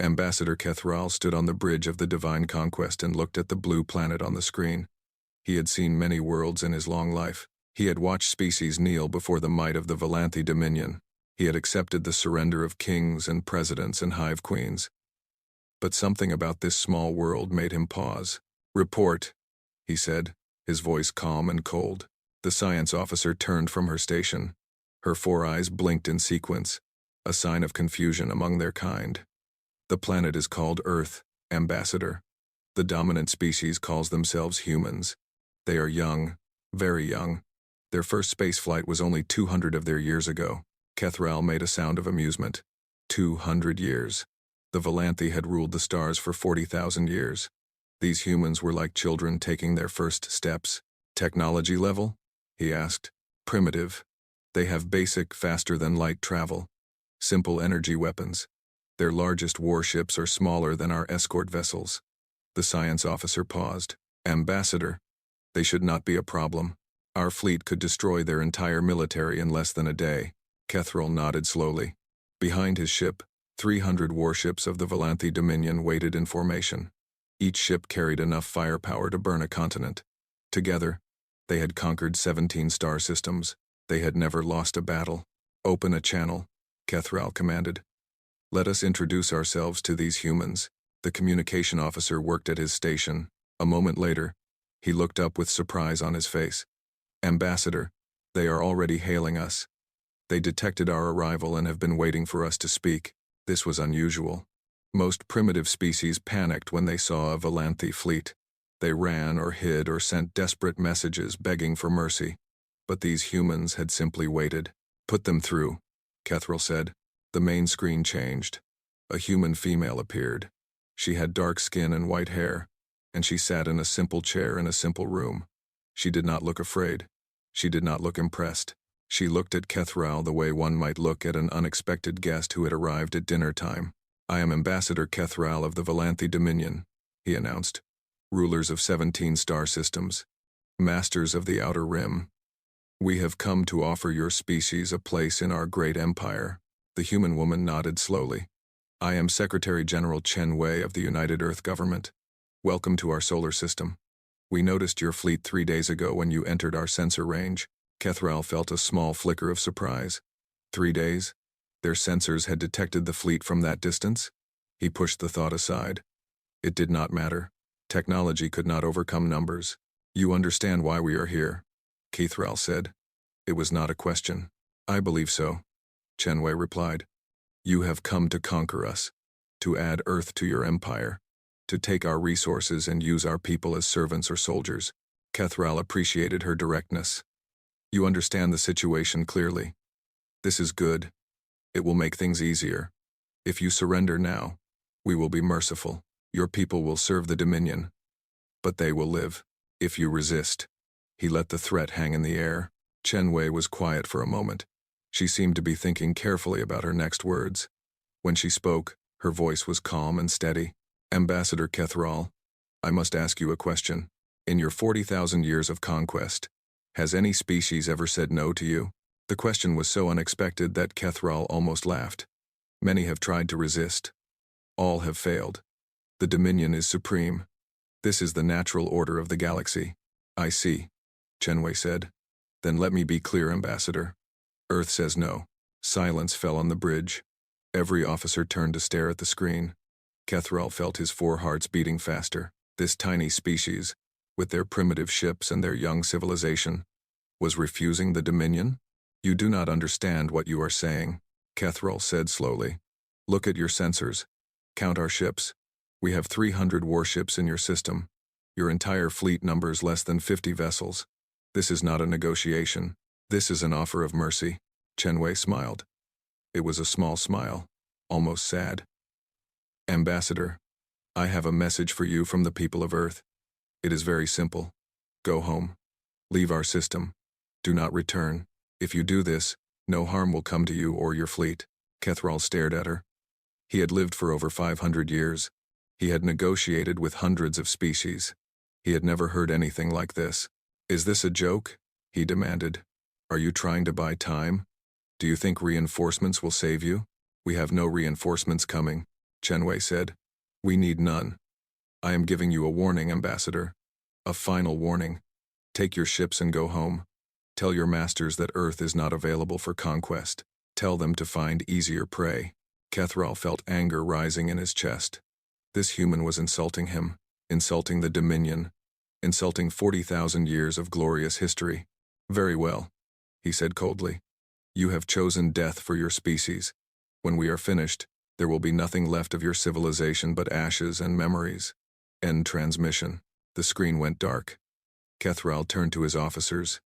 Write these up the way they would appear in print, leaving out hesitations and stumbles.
Ambassador Kethral stood on the bridge of the Divine Conquest and looked at the blue planet on the screen. He had seen many worlds in his long life. He had watched species kneel before the might of the Valanthi Dominion. He had accepted the surrender of kings and presidents and hive queens. But something about this small world made him pause. "Report," he said, his voice calm and cold. The science officer turned from her station. Her 4 eyes blinked in sequence, a sign of confusion among their kind. "The planet is called Earth, Ambassador. The dominant species calls themselves humans. They are young, very young. Their first spaceflight was only 200 of their years ago." Kethral made a sound of amusement. 200 years. The Valanthi had ruled the stars for 40,000 years. These humans were like children taking their first steps. "Technology level?" he asked. "Primitive. They have basic, faster-than-light travel. Simple energy weapons. Their largest warships are smaller than our escort vessels." The science officer paused. "Ambassador, they should not be a problem. Our fleet could destroy their entire military in less than a day." Kethral nodded slowly. Behind his ship, 300 warships of the Valanthi Dominion waited in formation. Each ship carried enough firepower to burn a continent. Together, they had conquered 17 star systems. They had never lost a battle. "Open a channel," Kethral commanded. "Let us introduce ourselves to these humans." The communication officer worked at his station. A moment later, he looked up with surprise on his face. "Ambassador, they are already hailing us. They detected our arrival and have been waiting for us to speak." This was unusual. Most primitive species panicked when they saw a Valanthi fleet. They ran or hid or sent desperate messages begging for mercy. But these humans had simply waited. "Put them through," Kethral said. The main screen changed. A human female appeared. She had dark skin and white hair, and she sat in a simple chair in a simple room. She did not look afraid. She did not look impressed. She looked at Kethral the way one might look at an unexpected guest who had arrived at dinner time. "I am Ambassador Kethral of the Valanthi Dominion," he announced. "Rulers of 17 star systems. Masters of the Outer Rim. We have come to offer your species a place in our great empire." The human woman nodded slowly. "I am Secretary General Chen Wei of the United Earth Government. Welcome to our solar system. We noticed your fleet 3 days ago when you entered our sensor range." Kethral felt a small flicker of surprise. 3 days? Their sensors had detected the fleet from that distance? He pushed the thought aside. It did not matter. Technology could not overcome numbers. "You understand why we are here," Kethral said. It was not a question. "I believe so," Chen Wei replied. "You have come to conquer us, to add Earth to your empire, to take our resources and use our people as servants or soldiers." Kethral appreciated her directness. "You understand the situation clearly. This is good. It will make things easier. If you surrender now, we will be merciful. Your people will serve the Dominion. But they will live. If you resist." He let the threat hang in the air. Chen Wei was quiet for a moment. She seemed to be thinking carefully about her next words. When she spoke, her voice was calm and steady. "Ambassador Kethral, I must ask you a question. In your 40,000 years of conquest, has any species ever said no to you?" The question was so unexpected that Kethral almost laughed. "Many have tried to resist. All have failed. The Dominion is supreme. This is the natural order of the galaxy." "I see," Chen Wei said. "Then let me be clear, Ambassador. Earth says no." Silence fell on the bridge. Every officer turned to stare at the screen. Kethral felt his 4 hearts beating faster. This tiny species, with their primitive ships and their young civilization, was refusing the Dominion? "You do not understand what you are saying," Kethral said slowly. "Look at your sensors. Count our ships. We have 300 warships in your system. Your entire fleet numbers less than 50 vessels. This is not a negotiation. This is an offer of mercy." Chen Wei smiled. It was a small smile, almost sad. "Ambassador, I have a message for you from the people of Earth. It is very simple. Go home. Leave our system. Do not return. If you do this, no harm will come to you or your fleet." Kethral stared at her. He had lived for over 500 years. He had negotiated with hundreds of species. He had never heard anything like this. "Is this a joke?" he demanded. "Are you trying to buy time? Do you think reinforcements will save you? We have no reinforcements coming. Chen Wei said. "We need none. I am giving you a warning, Ambassador. A final warning. Take your ships and go home. Tell your masters that Earth is not available for conquest. Tell them to find easier prey." Kethral felt anger rising in his chest. This human was insulting him, insulting the Dominion, insulting 40,000 years of glorious history. "Very well," he said coldly. "You have chosen death for your species. When we are finished, there will be nothing left of your civilization but ashes and memories." End transmission. The screen went dark. Kethral turned to his officers.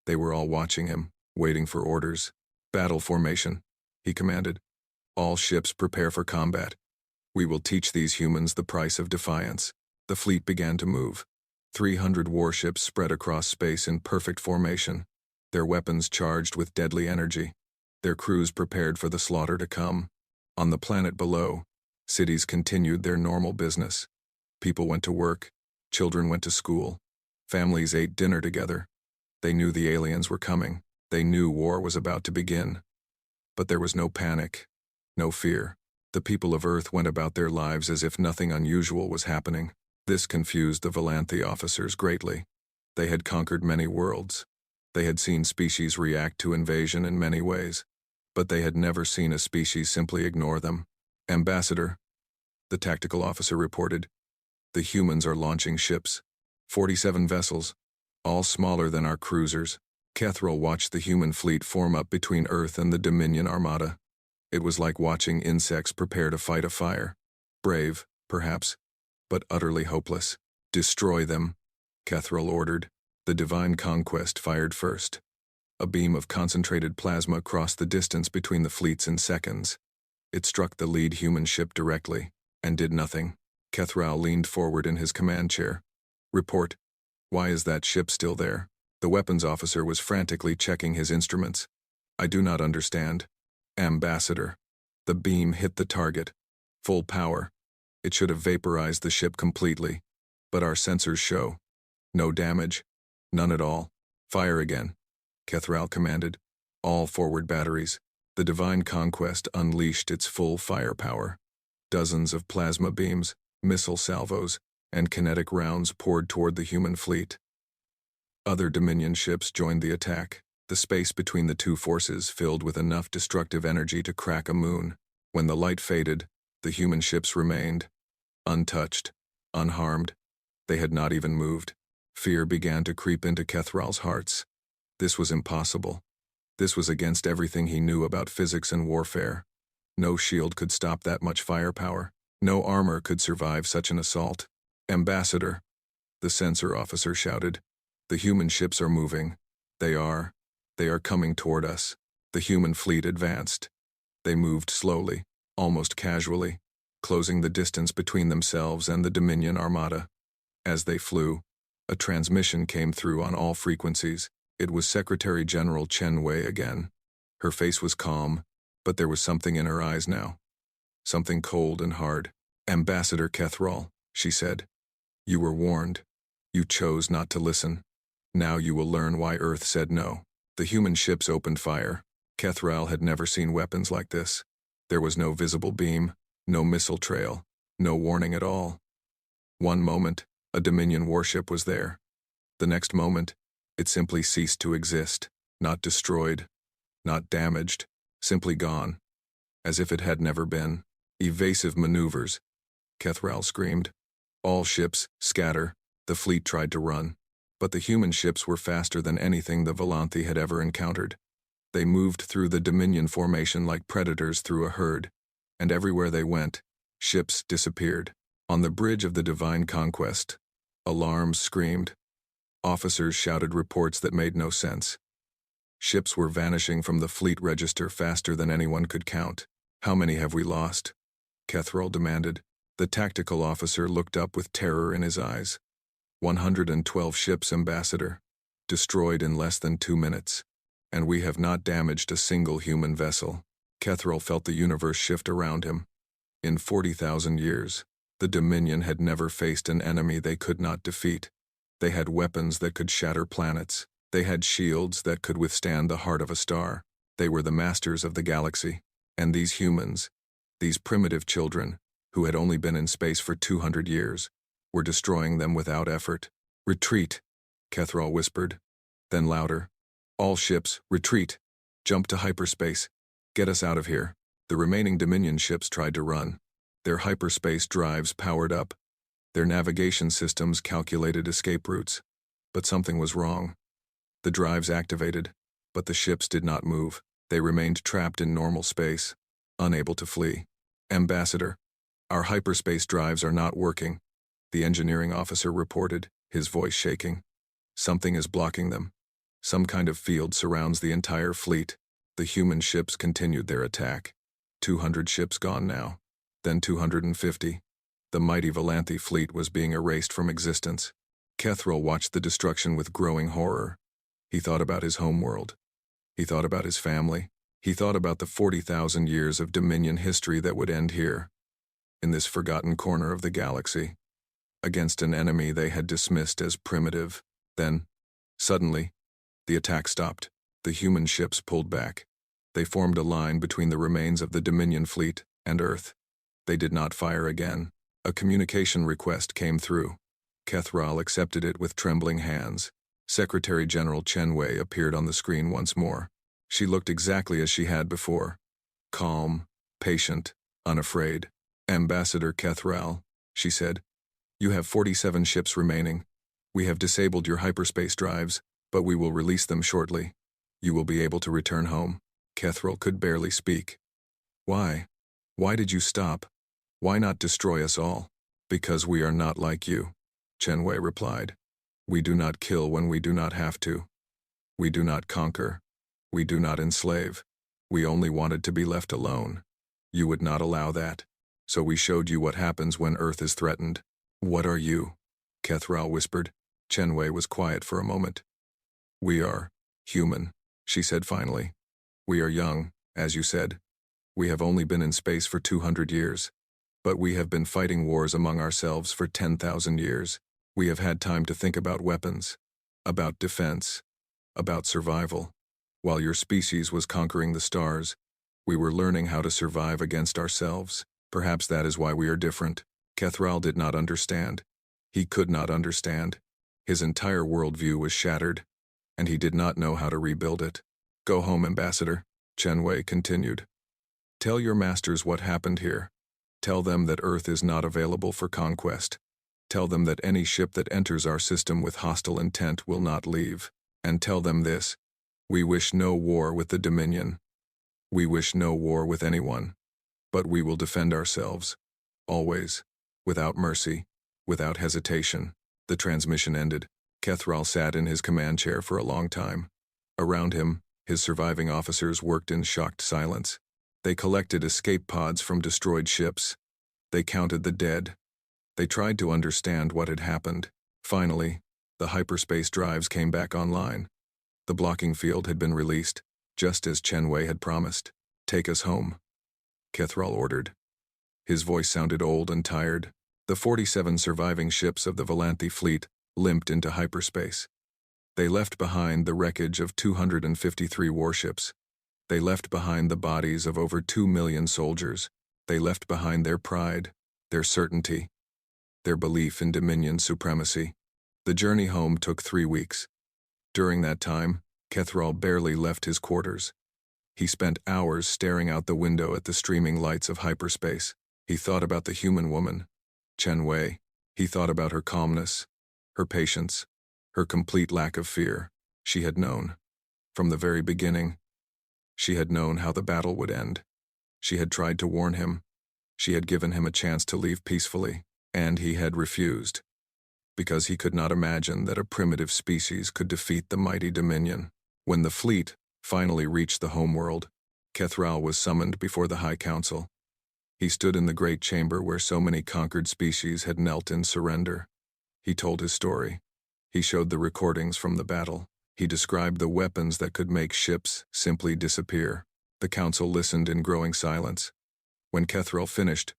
They were all watching him, waiting for orders. "Battle formation," he commanded. "All ships prepare for combat. We will teach these humans the price of defiance." The fleet began to move. 300 warships spread across space in perfect formation, their weapons charged with deadly energy, their crews prepared for the slaughter to come. On the planet below, cities continued their normal business. People went to work, children went to school, families ate dinner together. They knew the aliens were coming. They knew war was about to begin. But there was no panic, no fear. The people of Earth went about their lives as if nothing unusual was happening. This confused the Volanthi officers greatly. They had conquered many worlds. They had seen species react to invasion in many ways, but they had never seen a species simply ignore them. "Ambassador," the tactical officer reported, "the humans are launching ships. 47 vessels, all smaller than our cruisers." Kethral watched the human fleet form up between Earth and the Dominion armada. It was like watching insects prepare to fight a fire. Brave, perhaps, but utterly hopeless. "Destroy them," Kethral ordered. The divine conquest fired first. A beam of concentrated plasma crossed the distance between the fleets in seconds. It struck the lead human ship directly, and did nothing. Kethral leaned forward in his command chair. "Report. Why is that ship still there?" The weapons officer was frantically checking his instruments. "I do not understand." "Ambassador." The beam hit the target. Full power. It should have vaporized the ship completely. But our sensors show no damage. None at all. "Fire again," Kethral commanded. All forward batteries. The divine conquest unleashed its full firepower. Dozens of plasma beams, missile salvos, and kinetic rounds poured toward the human fleet. Other Dominion ships joined the attack. The space between the two forces filled with enough destructive energy to crack a moon. When the light faded, the human ships remained, untouched, unharmed. They had not even moved. Fear began to creep into Kethral's hearts. This was impossible. This was against everything he knew about physics and warfare. No shield could stop that much firepower. No armor could survive such an assault. "Ambassador," the sensor officer shouted. "The human ships are moving. They are coming toward us." The human fleet advanced. They moved slowly, almost casually, closing the distance between themselves and the Dominion armada. As they flew, a transmission came through on all frequencies. It was Secretary General Chen Wei again. Her face was calm, but there was something in her eyes now. Something cold and hard. "Ambassador Kethral," she said. "You were warned. You chose not to listen. Now you will learn why Earth said no." The human ships opened fire. Kethral had never seen weapons like this. There was no visible beam, no missile trail, no warning at all. One moment, a Dominion warship was there. The next moment, it simply ceased to exist, not destroyed, not damaged, simply gone, as if it had never been. "Evasive maneuvers," Kethral screamed. "All ships, scatter." The fleet tried to run, but the human ships were faster than anything the Volanthi had ever encountered. They moved through the Dominion formation like predators through a herd, and everywhere they went, ships disappeared. On the bridge of the Divine Conquest, alarms screamed. Officers shouted reports that made no sense. Ships were vanishing from the fleet register faster than anyone could count. "How many have we lost?" Kethral demanded. The tactical officer looked up with terror in his eyes. 112 ships, Ambassador. Destroyed in less than 2 minutes. And we have not damaged a single human vessel. Kethral felt the universe shift around him. In 40,000 years, the Dominion had never faced an enemy they could not defeat. They had weapons that could shatter planets. They had shields that could withstand the heart of a star. They were the masters of the galaxy. And these humans, these primitive children, who had only been in space for 200 years, were destroying them without effort. "Retreat," Kethral whispered. Then louder. "All ships, retreat. Jump to hyperspace. Get us out of here." The remaining Dominion ships tried to run. Their hyperspace drives powered up. Their navigation systems calculated escape routes. But something was wrong. The drives activated, but the ships did not move. They remained trapped in normal space, unable to flee. "Ambassador, our hyperspace drives are not working," the engineering officer reported, his voice shaking. "Something is blocking them. Some kind of field surrounds the entire fleet." The human ships continued their attack. 200 ships gone now. Then 250. The mighty Volanthi fleet was being erased from existence. Kethral watched the destruction with growing horror. He thought about his homeworld. He thought about his family. He thought about the 40,000 years of Dominion history that would end here, in this forgotten corner of the galaxy, against an enemy they had dismissed as primitive. Then, suddenly, the attack stopped. The human ships pulled back. They formed a line between the remains of the Dominion fleet and Earth. They did not fire again. A communication request came through. Kethral accepted it with trembling hands. Secretary General Chen Wei appeared on the screen once more. She looked exactly as she had before. Calm, patient, unafraid. "Ambassador Kethral," she said, "you have 47 ships remaining. We have disabled your hyperspace drives, but we will release them shortly. You will be able to return home." Kethral could barely speak. "Why? Why did you stop? Why not destroy us all?" "Because we are not like you," Chen Wei replied. "We do not kill when we do not have to. We do not conquer. We do not enslave. We only wanted to be left alone. You would not allow that. So we showed you what happens when Earth is threatened." "What are you?" Kethral whispered. Chen Wei was quiet for a moment. "We are human," she said finally. "We are young, as you said. We have only been in space for 200 years. But we have been fighting wars among ourselves for 10,000 years. We have had time to think about weapons, about defense, about survival. While your species was conquering the stars, we were learning how to survive against ourselves. Perhaps that is why we are different." Kethral did not understand. He could not understand. His entire worldview was shattered, and he did not know how to rebuild it. "Go home, Ambassador," Chen Wei continued. "Tell your masters what happened here. Tell them that Earth is not available for conquest. Tell them that any ship that enters our system with hostile intent will not leave. And tell them this: we wish no war with the Dominion. We wish no war with anyone. But we will defend ourselves. Always. Without mercy. Without hesitation." The transmission ended. Kethral sat in his command chair for a long time. Around him, his surviving officers worked in shocked silence. They collected escape pods from destroyed ships. They counted the dead. They tried to understand what had happened. Finally, the hyperspace drives came back online. The blocking field had been released, just as Chen Wei had promised. "Take us home," Kethral ordered. His voice sounded old and tired. The 47 surviving ships of the Volanthi fleet limped into hyperspace. They left behind the wreckage of 253 warships. They left behind the bodies of over 2 million soldiers. They left behind their pride, their certainty, their belief in Dominion supremacy. The journey home took 3 weeks. During that time, Kethral barely left his quarters. He spent hours staring out the window at the streaming lights of hyperspace. He thought about the human woman, Chen Wei. He thought about her calmness, her patience, her complete lack of fear. She had known. From the very beginning, she had known how the battle would end. She had tried to warn him. She had given him a chance to leave peacefully, and he had refused, because he could not imagine that a primitive species could defeat the mighty Dominion. When the fleet finally reached the homeworld, Kethral was summoned before the High Council. He stood in the great chamber where so many conquered species had knelt in surrender. He told his story. He showed the recordings from the battle. He described the weapons that could make ships simply disappear. The council listened in growing silence. When Kethral finished,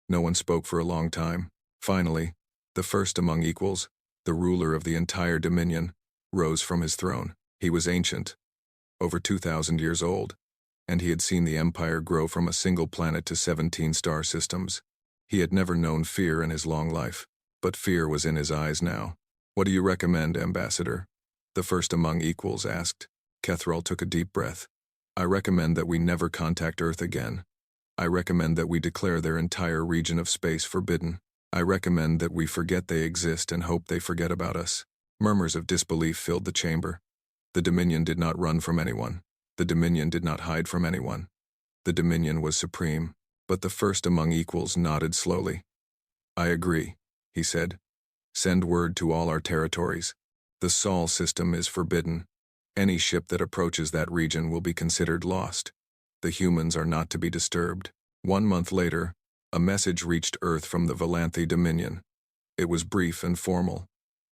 no one spoke for a long time. Finally, the first among equals, the ruler of the entire Dominion, rose from his throne. He was ancient, over 2,000 years old, and he had seen the empire grow from a single planet to 17 star systems. He had never known fear in his long life, but fear was in his eyes now. "What do you recommend, Ambassador?" the first among equals asked. Kethrall took a deep breath. "I recommend that we never contact Earth again. I recommend that we declare their entire region of space forbidden. I recommend that we forget they exist and hope they forget about us." Murmurs of disbelief filled the chamber. The Dominion did not run from anyone. The Dominion did not hide from anyone. The Dominion was supreme, but the first among equals nodded slowly. "I agree," he said. "Send word to all our territories. The Sol system is forbidden. Any ship that approaches that region will be considered lost. The humans are not to be disturbed." 1 month later, a message reached Earth from the Valanthy Dominion. It was brief and formal.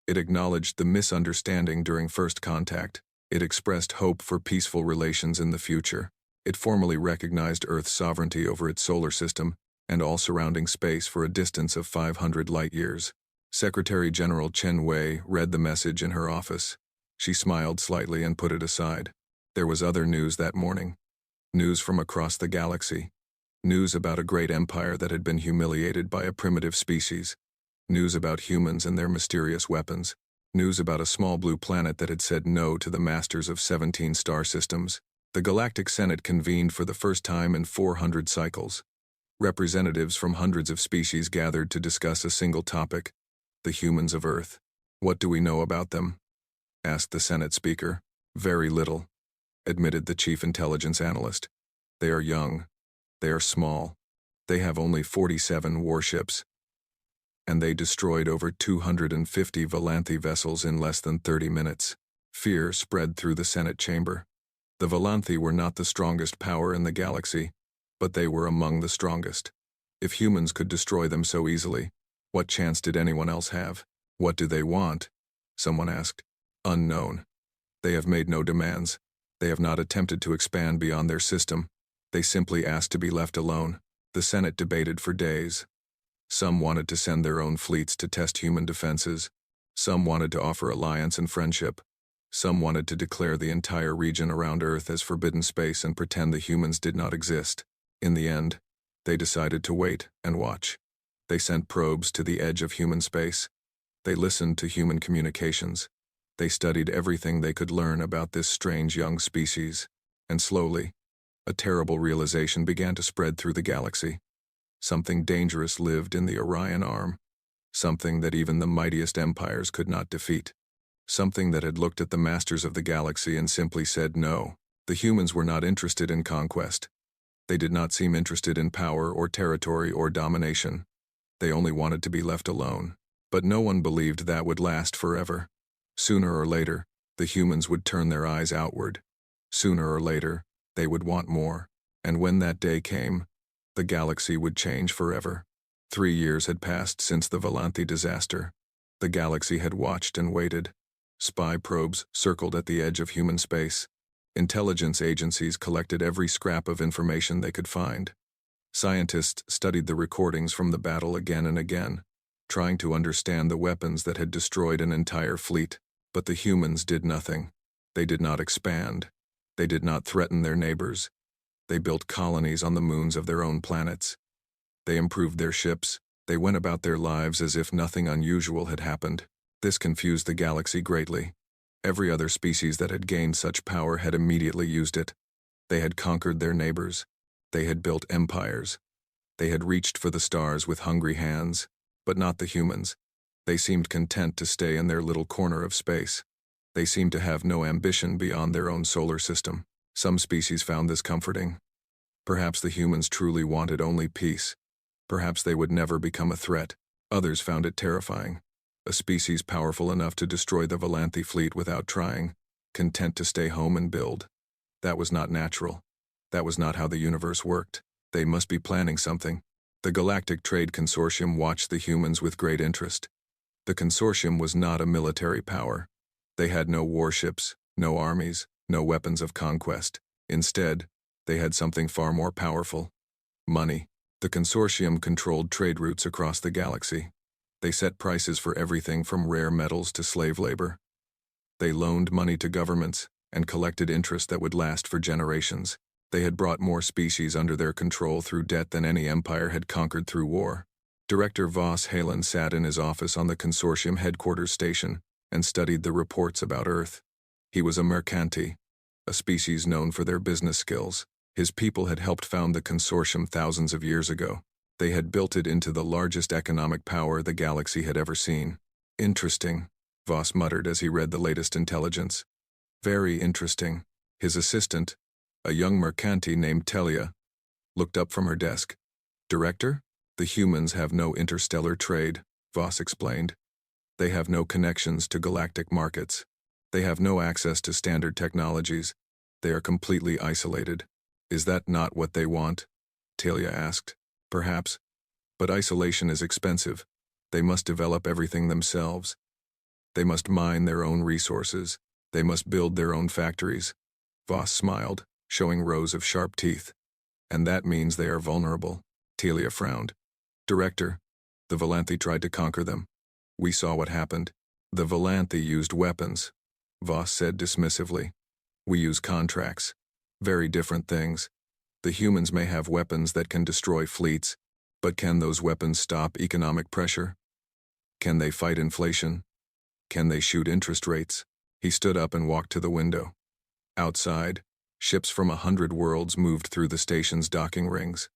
It acknowledged the misunderstanding during first contact. It expressed hope for peaceful relations in the future. It formally recognized Earth's sovereignty over its solar system and all surrounding space for a distance of 500 light-years. Secretary General Chen Wei read the message in her office. She smiled slightly and put it aside. There was other news that morning. News from across the galaxy. News about a great empire that had been humiliated by a primitive species. News about humans and their mysterious weapons. News about a small blue planet that had said no to the masters of 17 star systems. The Galactic Senate convened for the first time in 400 cycles. Representatives from hundreds of species gathered to discuss a single topic: the humans of Earth. "What do we know about them?" asked the Senate Speaker. "Very little," admitted the chief intelligence analyst. "They are young. They are small. They have only 47 warships. And they destroyed over 250 Valanthy vessels in less than 30 minutes. Fear spread through the Senate chamber. The Valanthy were not the strongest power in the galaxy, but they were among the strongest. If humans could destroy them so easily, what chance did anyone else have? "What do they want?" someone asked. "Unknown. They have made no demands. They have not attempted to expand beyond their system. They simply asked to be left alone." The Senate debated for days. Some wanted to send their own fleets to test human defenses. Some wanted to offer alliance and friendship. Some wanted to declare the entire region around Earth as forbidden space and pretend the humans did not exist. In the end, they decided to wait and watch. They sent probes to the edge of human space. They listened to human communications. They studied everything they could learn about this strange young species. And slowly, a terrible realization began to spread through the galaxy. Something dangerous lived in the Orion Arm. Something that even the mightiest empires could not defeat. Something that had looked at the masters of the galaxy and simply said no. The humans were not interested in conquest. They did not seem interested in power or territory or domination. They only wanted to be left alone. But no one believed that would last forever. Sooner or later, the humans would turn their eyes outward. Sooner or later, they would want more. And when that day came, the galaxy would change forever. 3 years had passed since the Valanthy disaster. The galaxy had watched and waited. Spy probes circled at the edge of human space. Intelligence agencies collected every scrap of information they could find. Scientists studied the recordings from the battle again and again, trying to understand the weapons that had destroyed an entire fleet. But the humans did nothing. They did not expand. They did not threaten their neighbors. They built colonies on the moons of their own planets. They improved their ships. They went about their lives as if nothing unusual had happened. This confused the galaxy greatly. Every other species that had gained such power had immediately used it. They had conquered their neighbors. They had built empires. They had reached for the stars with hungry hands, but not the humans. They seemed content to stay in their little corner of space. They seemed to have no ambition beyond their own solar system. Some species found this comforting. Perhaps the humans truly wanted only peace. Perhaps they would never become a threat. Others found it terrifying. A species powerful enough to destroy the Valanthy fleet without trying, content to stay home and build. That was not natural. That was not how the universe worked. They must be planning something. The Galactic Trade Consortium watched the humans with great interest. The consortium was not a military power. They had no warships, no armies, no weapons of conquest. Instead, they had something far more powerful: money. The consortium controlled trade routes across the galaxy. They set prices for everything from rare metals to slave labor. They loaned money to governments and collected interest that would last for generations. They had brought more species under their control through debt than any empire had conquered through war. Director Voss Halen sat in his office on the consortium headquarters station and studied the reports about Earth. He was a mercanti, a species known for their business skills. His people had helped found the consortium thousands of years ago. They had built it into the largest economic power the galaxy had ever seen. Interesting, Voss muttered as he read the latest intelligence. Very interesting. His assistant, a young mercanti named Telia, looked up from her desk. Director? The humans have no interstellar trade, Voss explained. They have no connections to galactic markets. They have no access to standard technologies. They are completely isolated. Is that not what they want? Talia asked. Perhaps. But isolation is expensive. They must develop everything themselves. They must mine their own resources. They must build their own factories. Voss smiled, showing rows of sharp teeth. And that means they are vulnerable. Talia frowned. Director, the Volanthi tried to conquer them. We saw what happened. The Volanthi used weapons, Voss said dismissively. We use contracts. Very different things. The humans may have weapons that can destroy fleets, but can those weapons stop economic pressure? Can they fight inflation? Can they shoot interest rates? He stood up and walked to the window. Outside, ships from 100 worlds moved through the station's docking rings.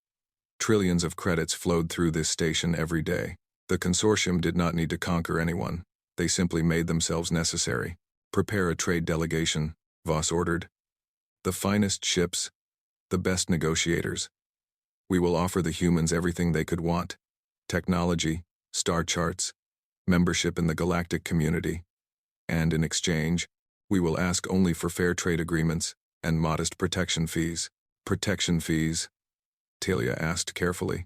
Trillions of credits flowed through this station every day. The consortium did not need to conquer anyone. They simply made themselves necessary. Prepare a trade delegation, Voss ordered. The finest ships, the best negotiators. We will offer the humans everything they could want. Technology, star charts, membership in the galactic community. And in exchange, we will ask only for fair trade agreements and modest protection fees. Protection fees? Talia asked carefully.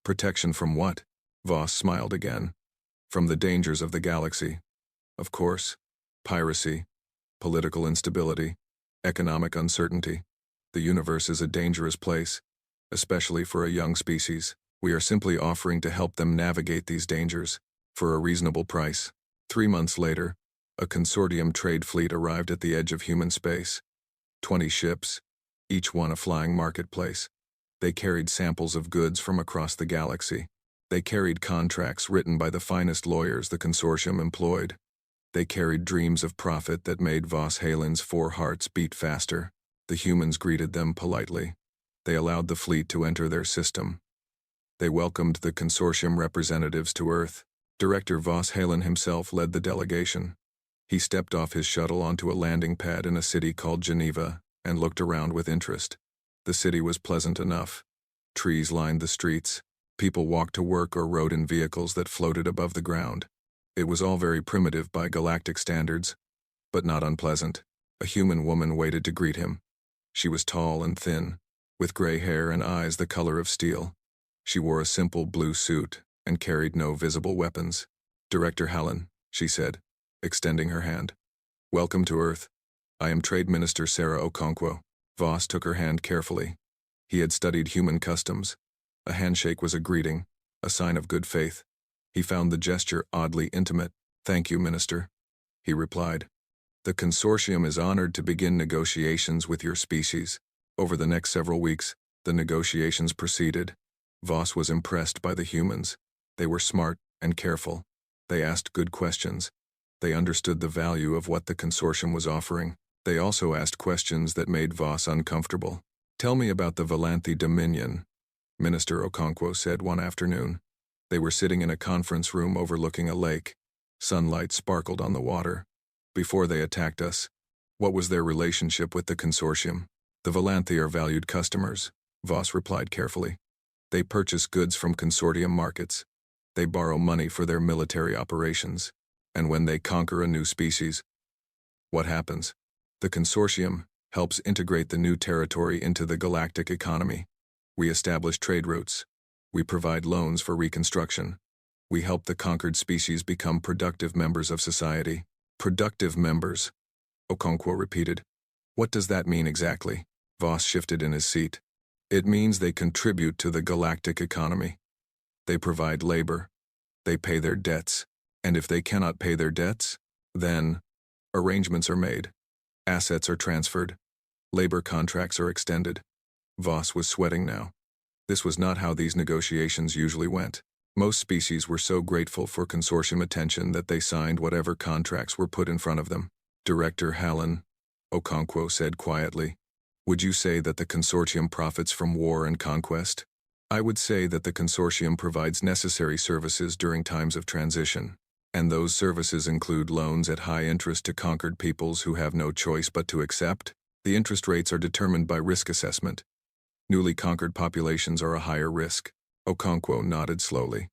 Protection from what? Voss smiled again. From the dangers of the galaxy. Of course. Piracy, political instability, economic uncertainty. The universe is a dangerous place, especially for a young species. We are simply offering to help them navigate these dangers, for a reasonable price. 3 months later, a consortium trade fleet arrived at the edge of human space. 20 ships, each one a flying marketplace. They carried samples of goods from across the galaxy. They carried contracts written by the finest lawyers the consortium employed. They carried dreams of profit that made Voss Halen's 4 hearts beat faster. The humans greeted them politely. They allowed the fleet to enter their system. They welcomed the consortium representatives to Earth. Director Voss Halen himself led the delegation. He stepped off his shuttle onto a landing pad in a city called Geneva and looked around with interest. The city was pleasant enough. Trees lined the streets. People walked to work or rode in vehicles that floated above the ground. It was all very primitive by galactic standards, but not unpleasant. A human woman waited to greet him. She was tall and thin, with gray hair and eyes the color of steel. She wore a simple blue suit and carried no visible weapons. Director Halen, she said, extending her hand. Welcome to Earth. I am Trade Minister Sarah Okonkwo. Voss took her hand carefully. He had studied human customs. A handshake was a greeting, a sign of good faith. He found the gesture oddly intimate. Thank you, Minister, he replied. The consortium is honored to begin negotiations with your species. Over the next several weeks, the negotiations proceeded. Voss was impressed by the humans. They were smart and careful. They asked good questions. They understood the value of what the consortium was offering. They also asked questions that made Voss uncomfortable. Tell me about the Volanthi Dominion, Minister Okonkwo said one afternoon. They were sitting in a conference room overlooking a lake. Sunlight sparkled on the water. Before they attacked us, what was their relationship with the consortium? The Volanthi are valued customers, Voss replied carefully. They purchase goods from consortium markets. They borrow money for their military operations. And when they conquer a new species, what happens? The consortium helps integrate the new territory into the galactic economy. We establish trade routes. We provide loans for reconstruction. We help the conquered species become productive members of society. Productive members, Okonkwo repeated. What does that mean exactly? Voss shifted in his seat. It means they contribute to the galactic economy. They provide labor. They pay their debts. And if they cannot pay their debts, then arrangements are made. Assets are transferred. Labor contracts are extended. Voss was sweating now. This was not how these negotiations usually went. Most species were so grateful for consortium attention that they signed whatever contracts were put in front of them. Director Hallen, Okonkwo said quietly, "Would you say that the consortium profits from war and conquest?" "I would say that the consortium provides necessary services during times of transition, and those services include loans at high interest to conquered peoples who have no choice but to accept. The interest rates are determined by risk assessment. Newly conquered populations are a higher risk." Okonkwo nodded slowly.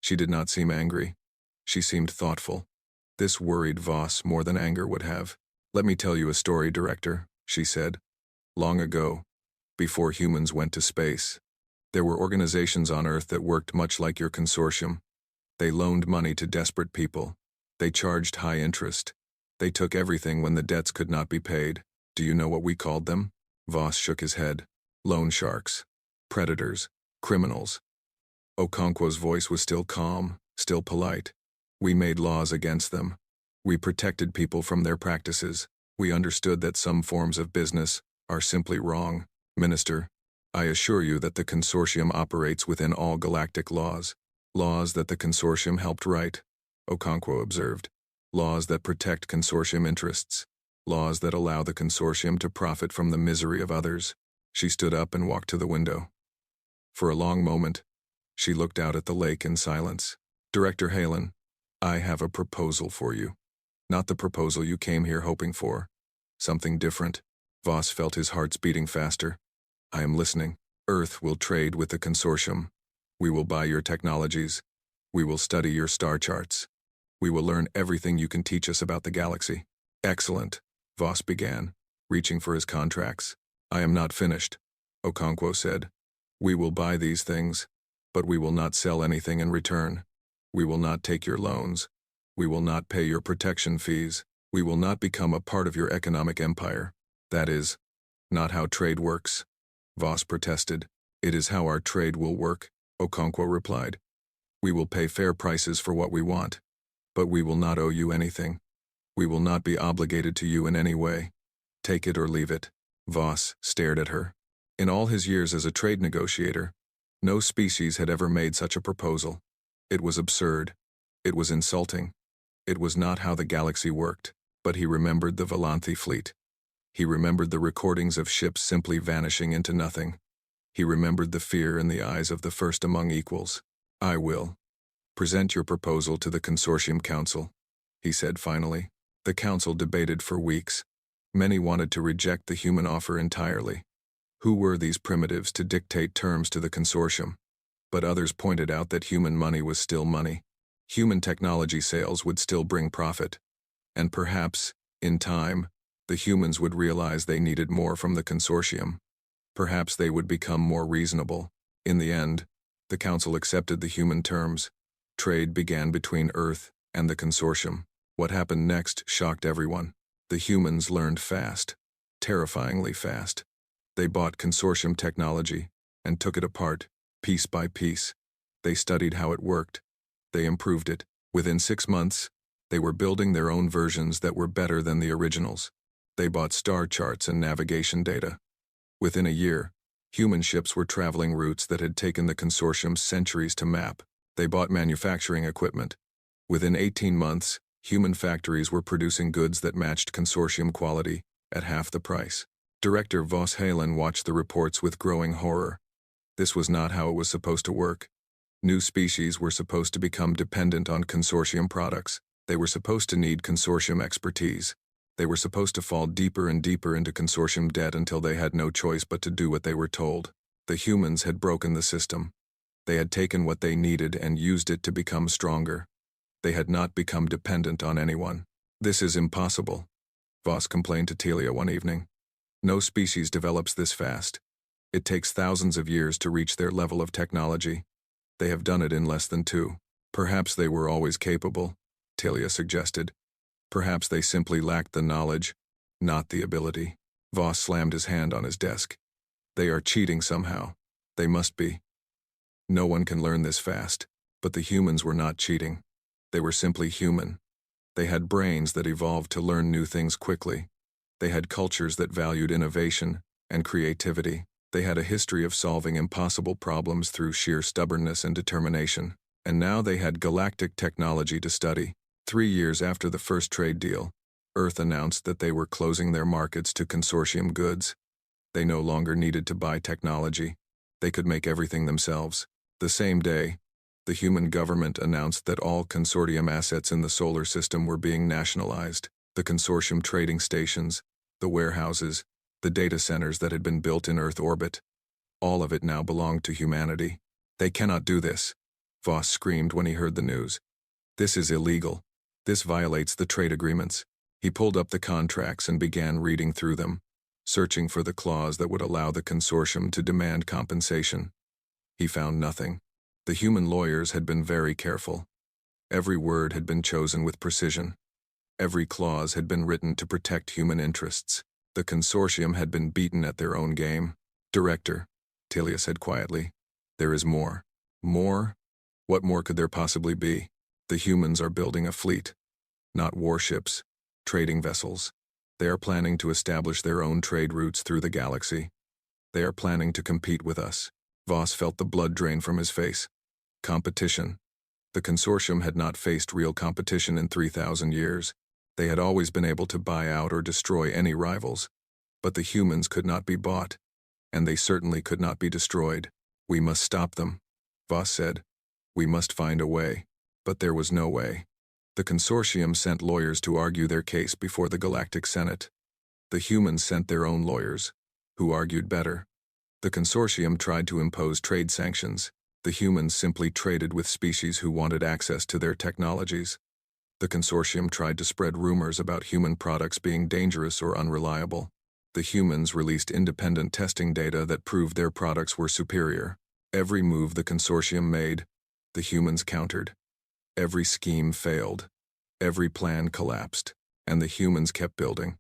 She did not seem angry. She seemed thoughtful. This worried Voss more than anger would have. "Let me tell you a story, Director," she said. "Long ago, before humans went to space, there were organizations on Earth that worked much like your consortium. They loaned money to desperate people. They charged high interest. They took everything when the debts could not be paid. Do you know what we called them?" Voss shook his head. "Loan sharks. Predators. Criminals." Okonkwo's voice was still calm, still polite. "We made laws against them. We protected people from their practices. We understood that some forms of business are simply wrong. Minister, I assure you that the consortium operates within all galactic laws. Laws that the consortium helped write," Okonkwo observed. "Laws that protect consortium interests. Laws that allow the consortium to profit from the misery of others." She stood up and walked to the window. For a long moment, she looked out at the lake in silence. "Director Halen, I have a proposal for you. Not the proposal you came here hoping for. Something different." Voss felt his hearts beating faster. "I am listening. Earth will trade with the consortium. We will buy your technologies. We will study your star charts. We will learn everything you can teach us about the galaxy." "Excellent," Voss began, reaching for his contracts. "I am not finished," Okonkwo said. "We will buy these things, but we will not sell anything in return. We will not take your loans. We will not pay your protection fees. We will not become a part of your economic empire. That is not how trade works," Voss protested. "It is how our trade will work," Okonkwo replied. "We will pay fair prices for what we want, but we will not owe you anything. We will not be obligated to you in any way. Take it or leave it." Voss stared at her. In all his years as a trade negotiator, no species had ever made such a proposal. It was absurd. It was insulting. It was not how the galaxy worked. But he remembered the Volanthi fleet. He remembered the recordings of ships simply vanishing into nothing. He remembered the fear in the eyes of the first among equals. "I will present your proposal to the Consortium Council," he said finally. The council debated for weeks. Many wanted to reject the human offer entirely. Who were these primitives to dictate terms to the consortium? But others pointed out that human money was still money. Human technology sales would still bring profit. And perhaps, in time, the humans would realize they needed more from the consortium. Perhaps they would become more reasonable. In the end, the council accepted the human terms. Trade began between Earth and the consortium. What happened next shocked everyone. The humans learned fast, terrifyingly fast. They bought consortium technology and took it apart, piece by piece. They studied how it worked. They improved it. Within 6 months, they were building their own versions that were better than the originals. They bought star charts and navigation data. Within a year, human ships were traveling routes that had taken the consortium centuries to map. They bought manufacturing equipment. Within 18 months, human factories were producing goods that matched consortium quality at half the price. Director Voss Halen watched the reports with growing horror. This was not how it was supposed to work. New species were supposed to become dependent on consortium products. They were supposed to need consortium expertise. They were supposed to fall deeper and deeper into consortium debt until they had no choice but to do what they were told. The humans had broken the system. They had taken what they needed and used it to become stronger. They had not become dependent on anyone. "This is impossible," Voss complained to Telia one evening. "No species develops this fast. It takes thousands of years to reach their level of technology. They have done it in less than 2. "Perhaps they were always capable," Telia suggested. "Perhaps they simply lacked the knowledge, not the ability." Voss slammed his hand on his desk. "They are cheating somehow. They must be. No one can learn this fast." But the humans were not cheating. They were simply human. They had brains that evolved to learn new things quickly. They had cultures that valued innovation and creativity. They had a history of solving impossible problems through sheer stubbornness and determination. And now they had galactic technology to study. 3 years after the first trade deal, Earth announced that they were closing their markets to consortium goods. They no longer needed to buy technology. They could make everything themselves. The same day, the human government announced that all consortium assets in the solar system were being nationalized. The consortium trading stations, the warehouses, the data centers that had been built in Earth orbit. All of it now belonged to humanity. They cannot do this, Voss screamed when he heard the news. This is illegal. This violates the trade agreements. He pulled up the contracts and began reading through them, searching for the clause that would allow the consortium to demand compensation. He found nothing. The human lawyers had been very careful. Every word had been chosen with precision. Every clause had been written to protect human interests. The consortium had been beaten at their own game. Director, Tilia said quietly, there is more. More? What more could there possibly be? The humans are building a fleet. Not warships, trading vessels. They are planning to establish their own trade routes through the galaxy. They are planning to compete with us. Voss felt the blood drain from his face. Competition. The consortium had not faced real competition in 3,000 years. They had always been able to buy out or destroy any rivals. But the humans could not be bought. And they certainly could not be destroyed. We must stop them, Voss said. We must find a way. But there was no way. The consortium sent lawyers to argue their case before the Galactic Senate. The humans sent their own lawyers, who argued better. The consortium tried to impose trade sanctions. The humans simply traded with species who wanted access to their technologies. The consortium tried to spread rumors about human products being dangerous or unreliable. The humans released independent testing data that proved their products were superior. Every move the consortium made, the humans countered. Every scheme failed. Every plan collapsed. And the humans kept building.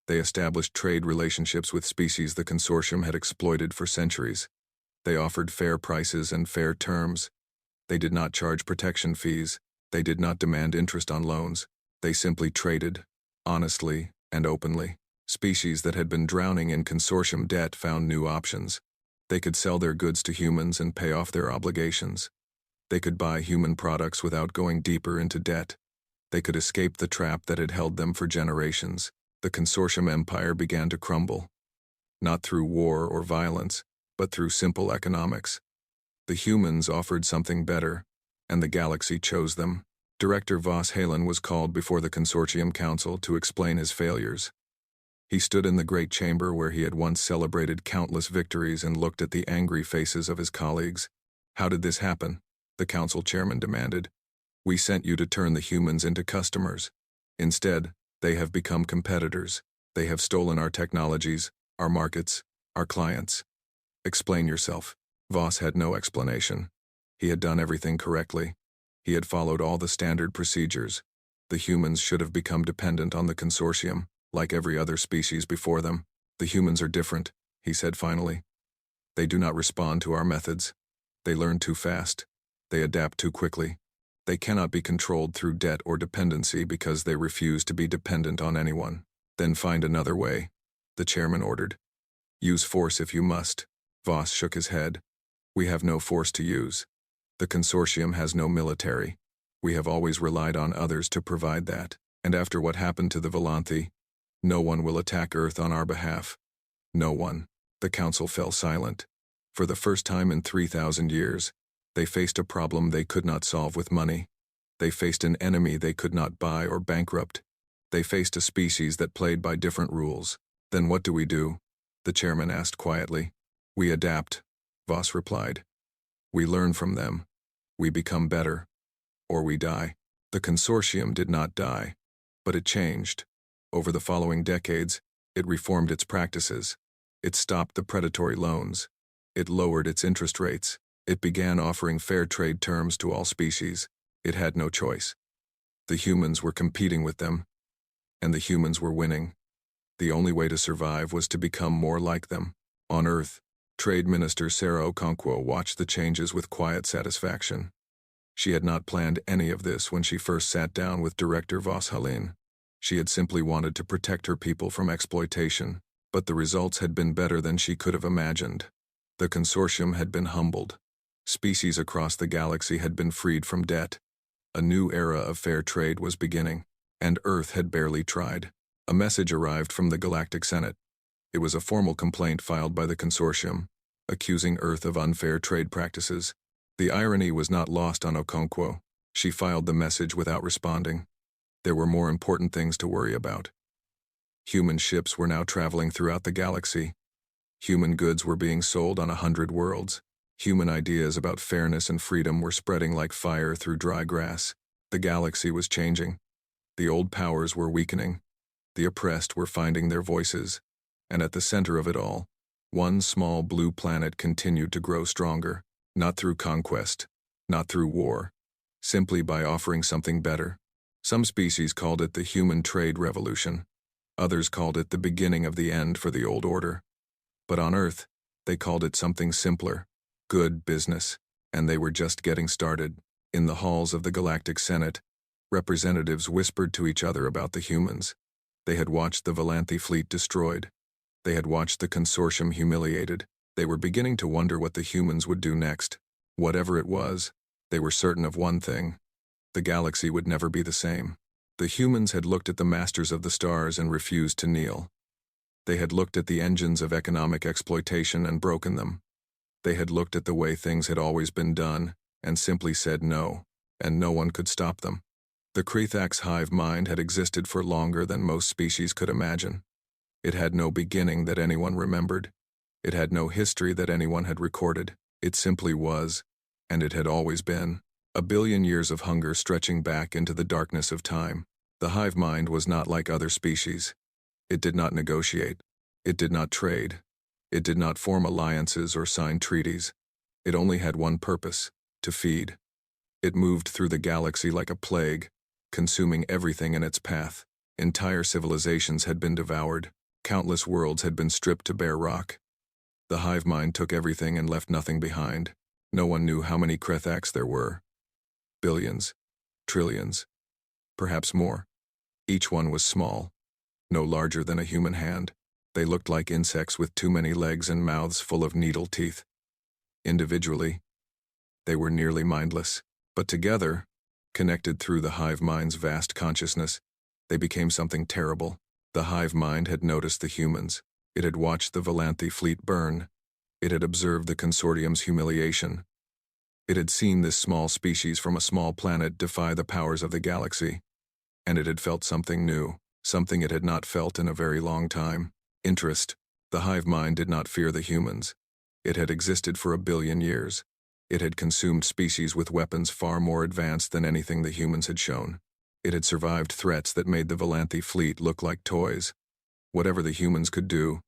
They established trade relationships with species the consortium had exploited for centuries. They offered fair prices and fair terms. They did not charge protection fees. They did not demand interest on loans. They simply traded, honestly and openly. Species that had been drowning in consortium debt found new options. They could sell their goods to humans and pay off their obligations. They could buy human products without going deeper into debt. They could escape the trap that had held them for generations. The consortium empire began to crumble. Not through war or violence, but through simple economics. The humans offered something better, and the galaxy chose them. Director Voss Halen was called before the consortium council to explain his failures. He stood in the great chamber where he had once celebrated countless victories and looked at the angry faces of his colleagues. How did this happen? The council chairman demanded. We sent you to turn the humans into customers. Instead, they have become competitors. They have stolen our technologies, our markets, our clients. Explain yourself. Voss had no explanation. He had done everything correctly. He had followed all the standard procedures. The humans should have become dependent on the consortium, like every other species before them. The humans are different, he said finally. They do not respond to our methods. They learn too fast. They adapt too quickly. They cannot be controlled through debt or dependency because they refuse to be dependent on anyone. Then find another way, the chairman ordered. Use force if you must. Voss shook his head. We have no force to use. The consortium has no military. We have always relied on others to provide that. And after what happened to the Volanthi, no one will attack Earth on our behalf. No one. The council fell silent. For the first time in 3,000 years, they faced a problem they could not solve with money. They faced an enemy they could not buy or bankrupt. They faced a species that played by different rules. Then what do we do? The chairman asked quietly. We adapt, Voss replied. We learn from them. We become better. Or we die. The consortium did not die, but it changed. Over the following decades, it reformed its practices. It stopped the predatory loans. It lowered its interest rates. It began offering fair trade terms to all species. It had no choice. The humans were competing with them, and the humans were winning. The only way to survive was to become more like them. On Earth, Trade Minister Sarah Okonkwo watched the changes with quiet satisfaction. She had not planned any of this when she first sat down with Director Voss Halen. She had simply wanted to protect her people from exploitation, but the results had been better than she could have imagined. The consortium had been humbled. Species across the galaxy had been freed from debt. A new era of fair trade was beginning, and Earth had barely tried. A message arrived from the Galactic Senate. It was a formal complaint filed by the consortium, accusing Earth of unfair trade practices. The irony was not lost on Okonkwo. She filed the message without responding. There were more important things to worry about. Human ships were now traveling throughout the galaxy. Human goods were being sold on 100 worlds. Human ideas about fairness and freedom were spreading like fire through dry grass. The galaxy was changing. The old powers were weakening. The oppressed were finding their voices. And at the center of it all, one small blue planet continued to grow stronger, not through conquest, not through war, simply by offering something better. Some species called it the human trade revolution. Others called it the beginning of the end for the old order. But on Earth, they called it something simpler: good business, and they were just getting started. In the halls of the Galactic Senate, representatives whispered to each other about the humans. They had watched the Volanthi fleet destroyed. They had watched the consortium humiliated. They were beginning to wonder what the humans would do next. Whatever it was, they were certain of one thing: the galaxy would never be the same. The humans had looked at the masters of the stars and refused to kneel. They had looked at the engines of economic exploitation and broken them. They had looked at the way things had always been done and simply said no, and no one could stop them. The Krethax hive mind had existed for longer than most species could imagine. It had no beginning that anyone remembered. It had no history that anyone had recorded. It simply was, and it had always been. 1 billion years of hunger stretching back into the darkness of time. The hive mind was not like other species. It did not negotiate. It did not trade. It did not form alliances or sign treaties. It only had one purpose: to feed. It moved through the galaxy like a plague, consuming everything in its path. Entire civilizations had been devoured. Countless worlds had been stripped to bare rock. The hive mind took everything and left nothing behind. No one knew how many Krethax there were. Billions. Trillions. Perhaps more. Each one was small, no larger than a human hand. They looked like insects with too many legs and mouths full of needle teeth. Individually, they were nearly mindless. But together, connected through the hive mind's vast consciousness, they became something terrible. The hive mind had noticed the humans. It had watched the Volanthi fleet burn. It had observed the consortium's humiliation. It had seen this small species from a small planet defy the powers of the galaxy. And it had felt something new, something it had not felt in a very long time: interest. The hive mind did not fear the humans. It had existed for 1 billion years. It had consumed species with weapons far more advanced than anything the humans had shown. It had survived threats that made the Volanthi fleet look like toys. Whatever the humans could do,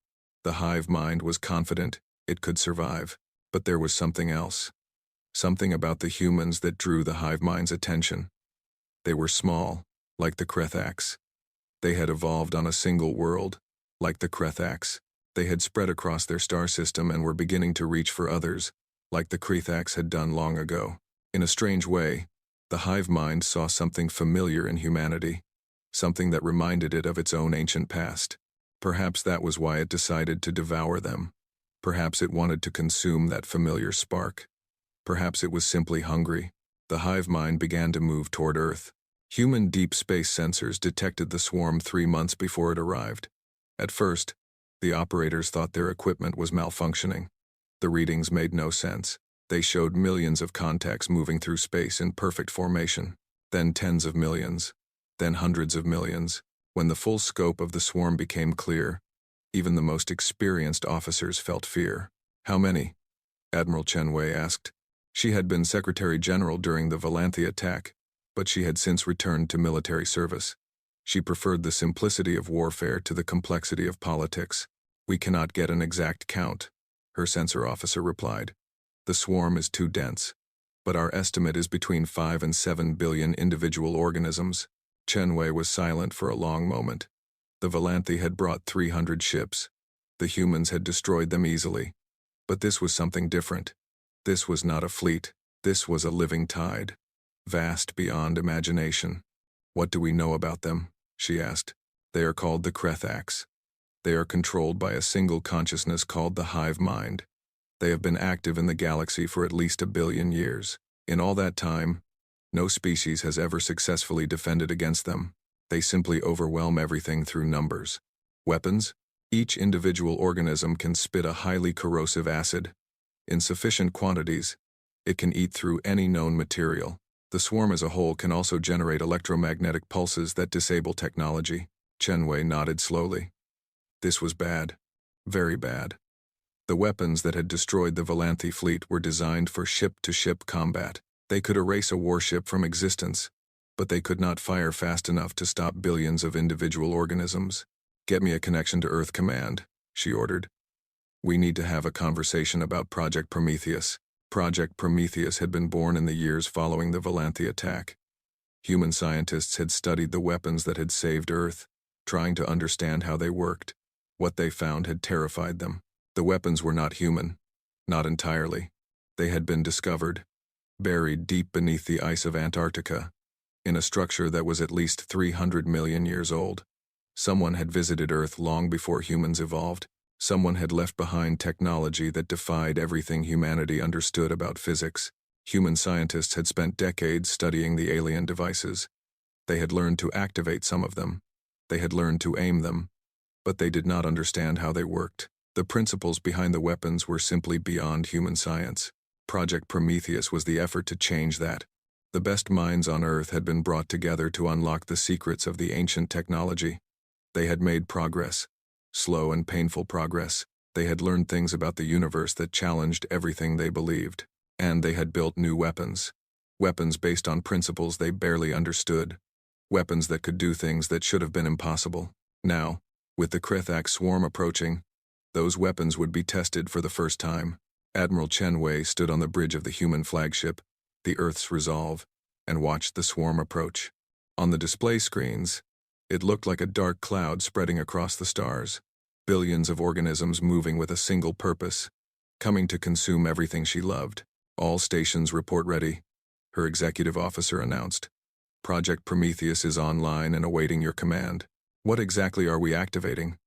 the hive mind was confident it could survive. But there was something else. Something about the humans that drew the hive mind's attention. They were small, like the Krethax. They had evolved on a single world, like the Krethax. They had spread across their star system and were beginning to reach for others, like the Krethax had done long ago. In a strange way, the hive mind saw something familiar in humanity, something that reminded it of its own ancient past. Perhaps that was why it decided to devour them. Perhaps it wanted to consume that familiar spark. Perhaps it was simply hungry. The hive mind began to move toward Earth. Human deep space sensors detected the swarm 3 months before it arrived. At first, the operators thought their equipment was malfunctioning. The readings made no sense. They showed millions of contacts moving through space in perfect formation, then tens of millions, then hundreds of millions. When the full scope of the swarm became clear, even the most experienced officers felt fear. "How many?" Admiral Chenwei asked. She had been Secretary General during the Volanthi attack, but she had since returned to military service. She preferred the simplicity of warfare to the complexity of politics. "We cannot get an exact count," her sensor officer replied. "The swarm is too dense, but our estimate is between 5 and 7 billion individual organisms." Chenwei was silent for a long moment. The Volanthi had brought 300 ships. The humans had destroyed them easily. But this was something different. This was not a fleet. This was a living tide, vast beyond imagination. "What do we know about them?" she asked. "They are called the Krethax. They are controlled by a single consciousness called the hive mind. They have been active in the galaxy for at least 1 billion years. In all that time, no species has ever successfully defended against them. They simply overwhelm everything through numbers. Weapons? Each individual organism can spit a highly corrosive acid. In sufficient quantities, it can eat through any known material. The swarm as a whole can also generate electromagnetic pulses that disable technology. Chenwei nodded slowly. This was bad. Very bad. The weapons that had destroyed the Volanthi fleet were designed for ship-to-ship combat. They could erase a warship from existence, but they could not fire fast enough to stop billions of individual organisms. "Get me a connection to Earth Command," she ordered. "We need to have a conversation about Project Prometheus." Project Prometheus had been born in the years following the Volanthi attack. Human scientists had studied the weapons that had saved Earth, trying to understand how they worked. What they found had terrified them. The weapons were not human. Not entirely. They had been discovered, buried deep beneath the ice of Antarctica, in a structure that was at least 300 million years old. Someone had visited Earth long before humans evolved. Someone had left behind technology that defied everything humanity understood about physics. Human scientists had spent decades studying the alien devices. They had learned to activate some of them. They had learned to aim them, but they did not understand how they worked. The principles behind the weapons were simply beyond human science. Project Prometheus was the effort to change that. The best minds on Earth had been brought together to unlock the secrets of the ancient technology. They had made progress. Slow and painful progress. They had learned things about the universe that challenged everything they believed. And they had built new weapons. Weapons based on principles they barely understood. Weapons that could do things that should have been impossible. Now, with the Krethak swarm approaching, those weapons would be tested for the first time. Admiral Chenwei stood on the bridge of the human flagship, the Earth's Resolve, and watched the swarm approach. On the display screens, it looked like a dark cloud spreading across the stars. Billions of organisms moving with a single purpose, coming to consume everything she loved. "All stations report ready," her executive officer announced. "Project Prometheus is online and awaiting your command." "What exactly are we activating?"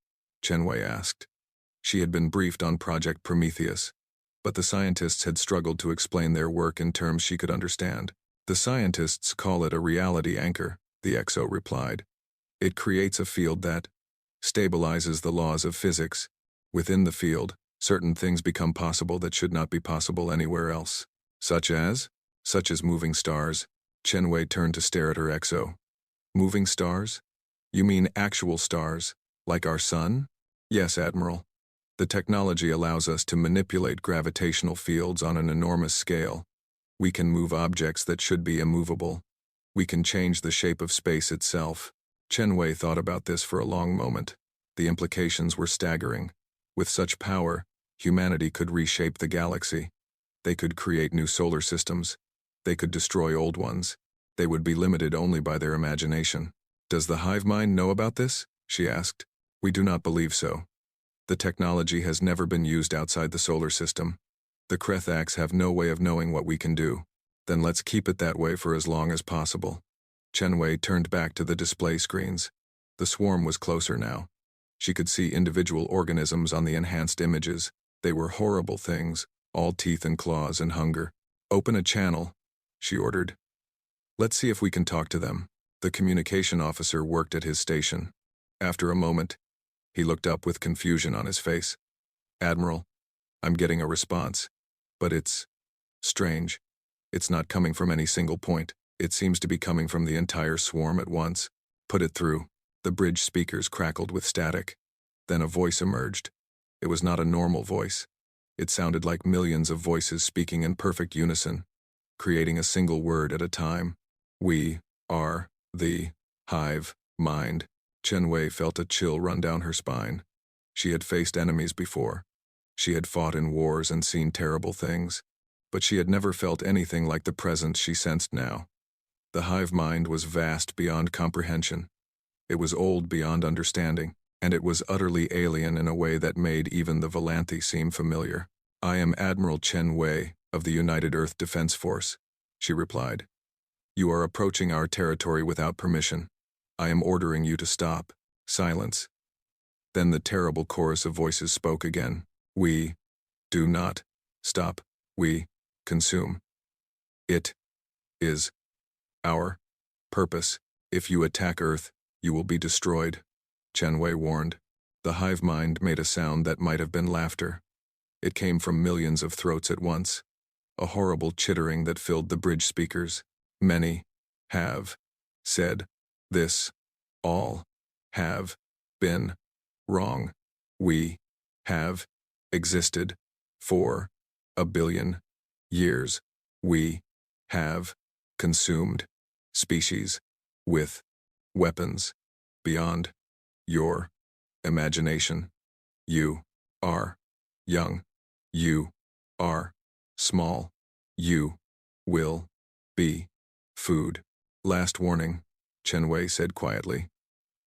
Chenwei asked. She had been briefed on Project Prometheus, but the scientists had struggled to explain their work in terms she could understand. "The scientists call it a reality anchor," the XO replied. "It creates a field that stabilizes the laws of physics. Within the field, certain things become possible that should not be possible anywhere else." Such as moving stars. Chenwei turned to stare at her XO. "Moving stars? You mean actual stars, like our sun?" "Yes, Admiral. The technology allows us to manipulate gravitational fields on an enormous scale. We can move objects that should be immovable. We can change the shape of space itself." Chenwei thought about this for a long moment. The implications were staggering. With such power, humanity could reshape the galaxy. They could create new solar systems. They could destroy old ones. They would be limited only by their imagination. "Does the hive mind know about this?" she asked. "We do not believe so. The technology has never been used outside the solar system. The Krethaks have no way of knowing what we can do. Then let's keep it that way for as long as possible." Chenwei turned back to the display screens. The swarm was closer now. She could see individual organisms on the enhanced images. They were horrible things, all teeth and claws and hunger. "Open a channel," she ordered. "Let's see if we can talk to them." The communication officer worked at his station. After a moment, he looked up with confusion on his face. "Admiral, I'm getting a response, but it's strange. It's not coming from any single point. It seems to be coming from the entire swarm at once." "Put it through." The bridge speakers crackled with static. Then a voice emerged. It was not a normal voice. It sounded like millions of voices speaking in perfect unison, creating a single word at a time. "We are the hive mind." Chenwei felt a chill run down her spine. She had faced enemies before. She had fought in wars and seen terrible things, but she had never felt anything like the presence she sensed now. The hive mind was vast beyond comprehension. It was old beyond understanding, and it was utterly alien in a way that made even the Volanthi seem familiar. "I am Admiral Chenwei of the United Earth Defense Force," she replied. "You are approaching our territory without permission. I am ordering you to stop." Silence. Then the terrible chorus of voices spoke again. "We do not Stop. We consume. It is our purpose. If you attack Earth, you will be destroyed, Chen Wei warned. The hive mind made a sound that might have been laughter. It came from millions of throats at once, a horrible chittering that filled the bridge speakers. Many have said this. All have been wrong. We have existed for 1 billion years. We have consumed species with weapons beyond your imagination. You are young. You are small. You will be food. Last warning, Chen Wei said quietly.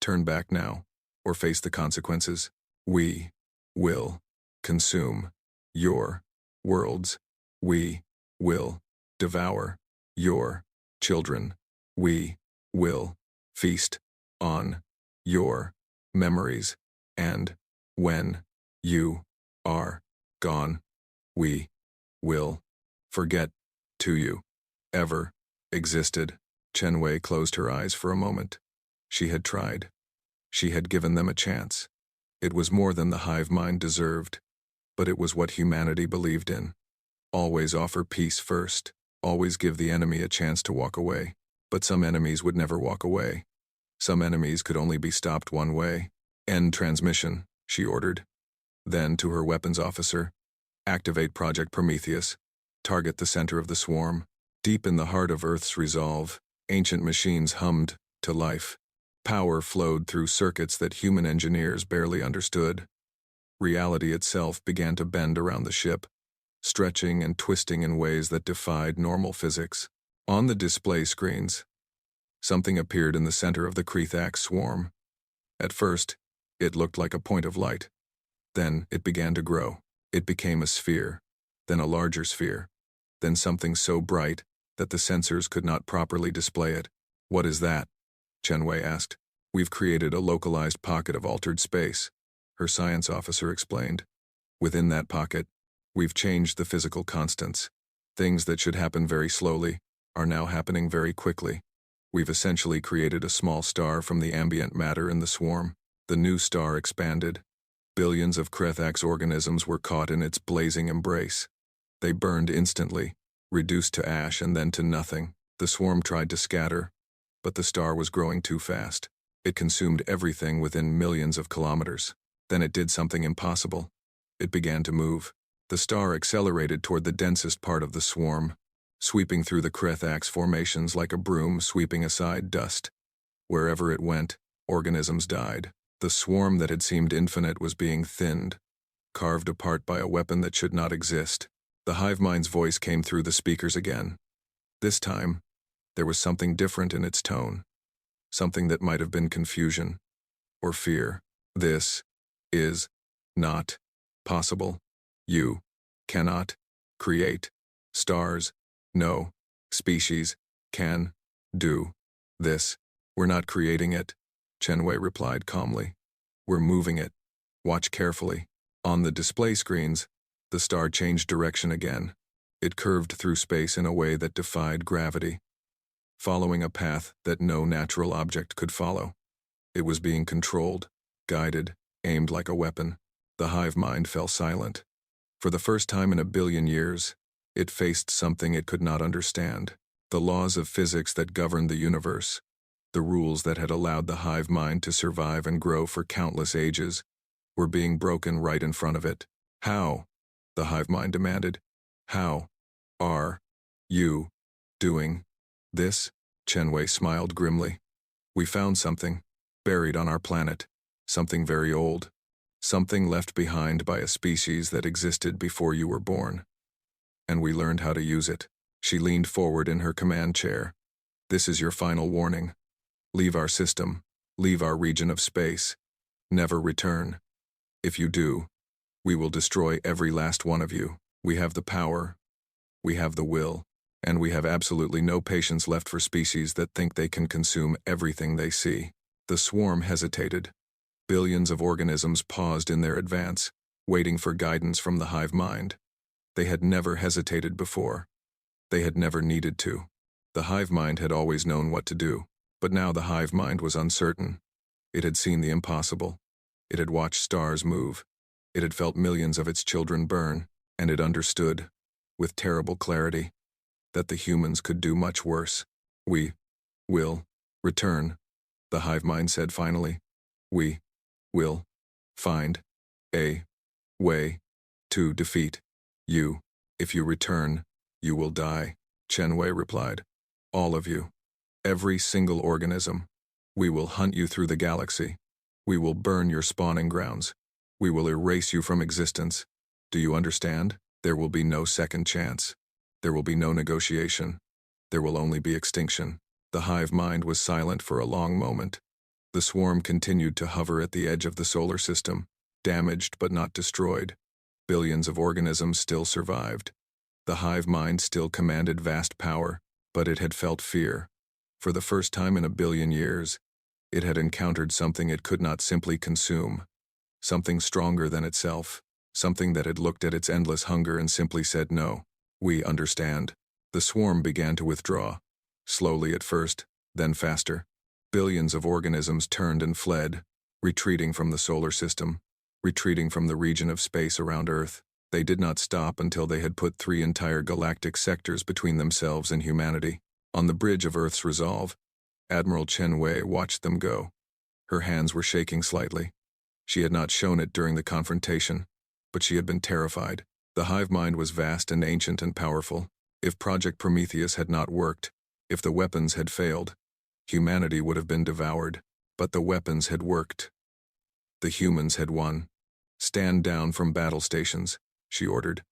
Turn back now, or face the consequences. We will consume your worlds. We will devour your children. We will feast on your memories. And when you are gone, we will forget to you ever existed. Chen Wei closed her eyes for a moment. She had tried. She had given them a chance. It was more than the hive mind deserved, but it was what humanity believed in. Always offer peace first. Always give the enemy a chance to walk away. But some enemies would never walk away. Some enemies could only be stopped one way. End transmission, she ordered. Then to her weapons officer, activate Project Prometheus. Target the center of the swarm. Deep in the heart of Earth's resolve, ancient machines hummed to life. Power flowed through circuits that human engineers barely understood. Reality itself began to bend around the ship, stretching and twisting in ways that defied normal physics. On the display screens, something appeared in the center of the Krethax swarm. At first, it looked like a point of light. Then it began to grow. It became a sphere, then a larger sphere, then something so bright that the sensors could not properly display it. What is that? Chen Wei asked. We've created a localized pocket of altered space, her science officer explained. Within that pocket, we've changed the physical constants. Things that should happen very slowly are now happening very quickly. We've essentially created a small star from the ambient matter in the swarm. The new star expanded. Billions of Krethax organisms were caught in its blazing embrace. They burned instantly, reduced to ash and then to nothing. The swarm tried to scatter, but the star was growing too fast. It consumed everything within millions of kilometers. Then it did something impossible. It began to move. The star accelerated toward the densest part of the swarm, sweeping through the Krethax formations like a broom sweeping aside dust. Wherever it went, organisms died. The swarm that had seemed infinite was being thinned, carved apart by a weapon that should not exist. The hive mind's voice came through the speakers again. This time, there was something different in its tone, something that might have been confusion or fear. This is not possible. You cannot create stars. No species can do this. We're not creating it, Chen Wei replied calmly. We're moving it. Watch carefully. On the display screens, the star changed direction again. It curved through space in a way that defied gravity, following a path that no natural object could follow. It was being controlled, guided, aimed like a weapon. The hive mind fell silent. For the first time in 1 billion years, it faced something it could not understand. The laws of physics that governed the universe, the rules that had allowed the hive mind to survive and grow for countless ages, were being broken right in front of it. How? The hive mind demanded. How are you doing this? Chen Wei smiled grimly. We found something, buried on our planet, something very old, something left behind by a species that existed before you were born. And we learned how to use it. She leaned forward in her command chair. This is your final warning. Leave our system, leave our region of space. Never return. If you do, we will destroy every last one of you. We have the power, we have the will, and we have absolutely no patience left for species that think they can consume everything they see. The swarm hesitated. Billions of organisms paused in their advance, waiting for guidance from the hive mind. They had never hesitated before. They had never needed to. The hive mind had always known what to do, but now the hive mind was uncertain. It had seen the impossible. It had watched stars move. It had felt millions of its children burn, and it understood, with terrible clarity, that the humans could do much worse. We will return, the hive mind said finally. We will find a way to defeat you. If you return, you will die, Chenwei replied. All of you. Every single organism. We will hunt you through the galaxy. We will burn your spawning grounds. We will erase you from existence. Do you understand? There will be no second chance. There will be no negotiation. There will only be extinction. The hive mind was silent for a long moment. The swarm continued to hover at the edge of the solar system, damaged but not destroyed. Billions of organisms still survived. The hive mind still commanded vast power, but it had felt fear. For the first time in a billion years, it had encountered something it could not simply consume. Something stronger than itself. Something that had looked at its endless hunger and simply said no. We understand. The swarm began to withdraw. Slowly at first, then faster. Billions of organisms turned and fled, retreating from the solar system, retreating from the region of space around Earth. They did not stop until they had put 3 entire galactic sectors between themselves and humanity. On the bridge of Earth's resolve, Admiral Chenwei watched them go. Her hands were shaking slightly. She had not shown it during the confrontation, but she had been terrified. The hive mind was vast and ancient and powerful. If Project Prometheus had not worked, if the weapons had failed, humanity would have been devoured. But the weapons had worked. The humans had won. Stand down from battle stations, she ordered.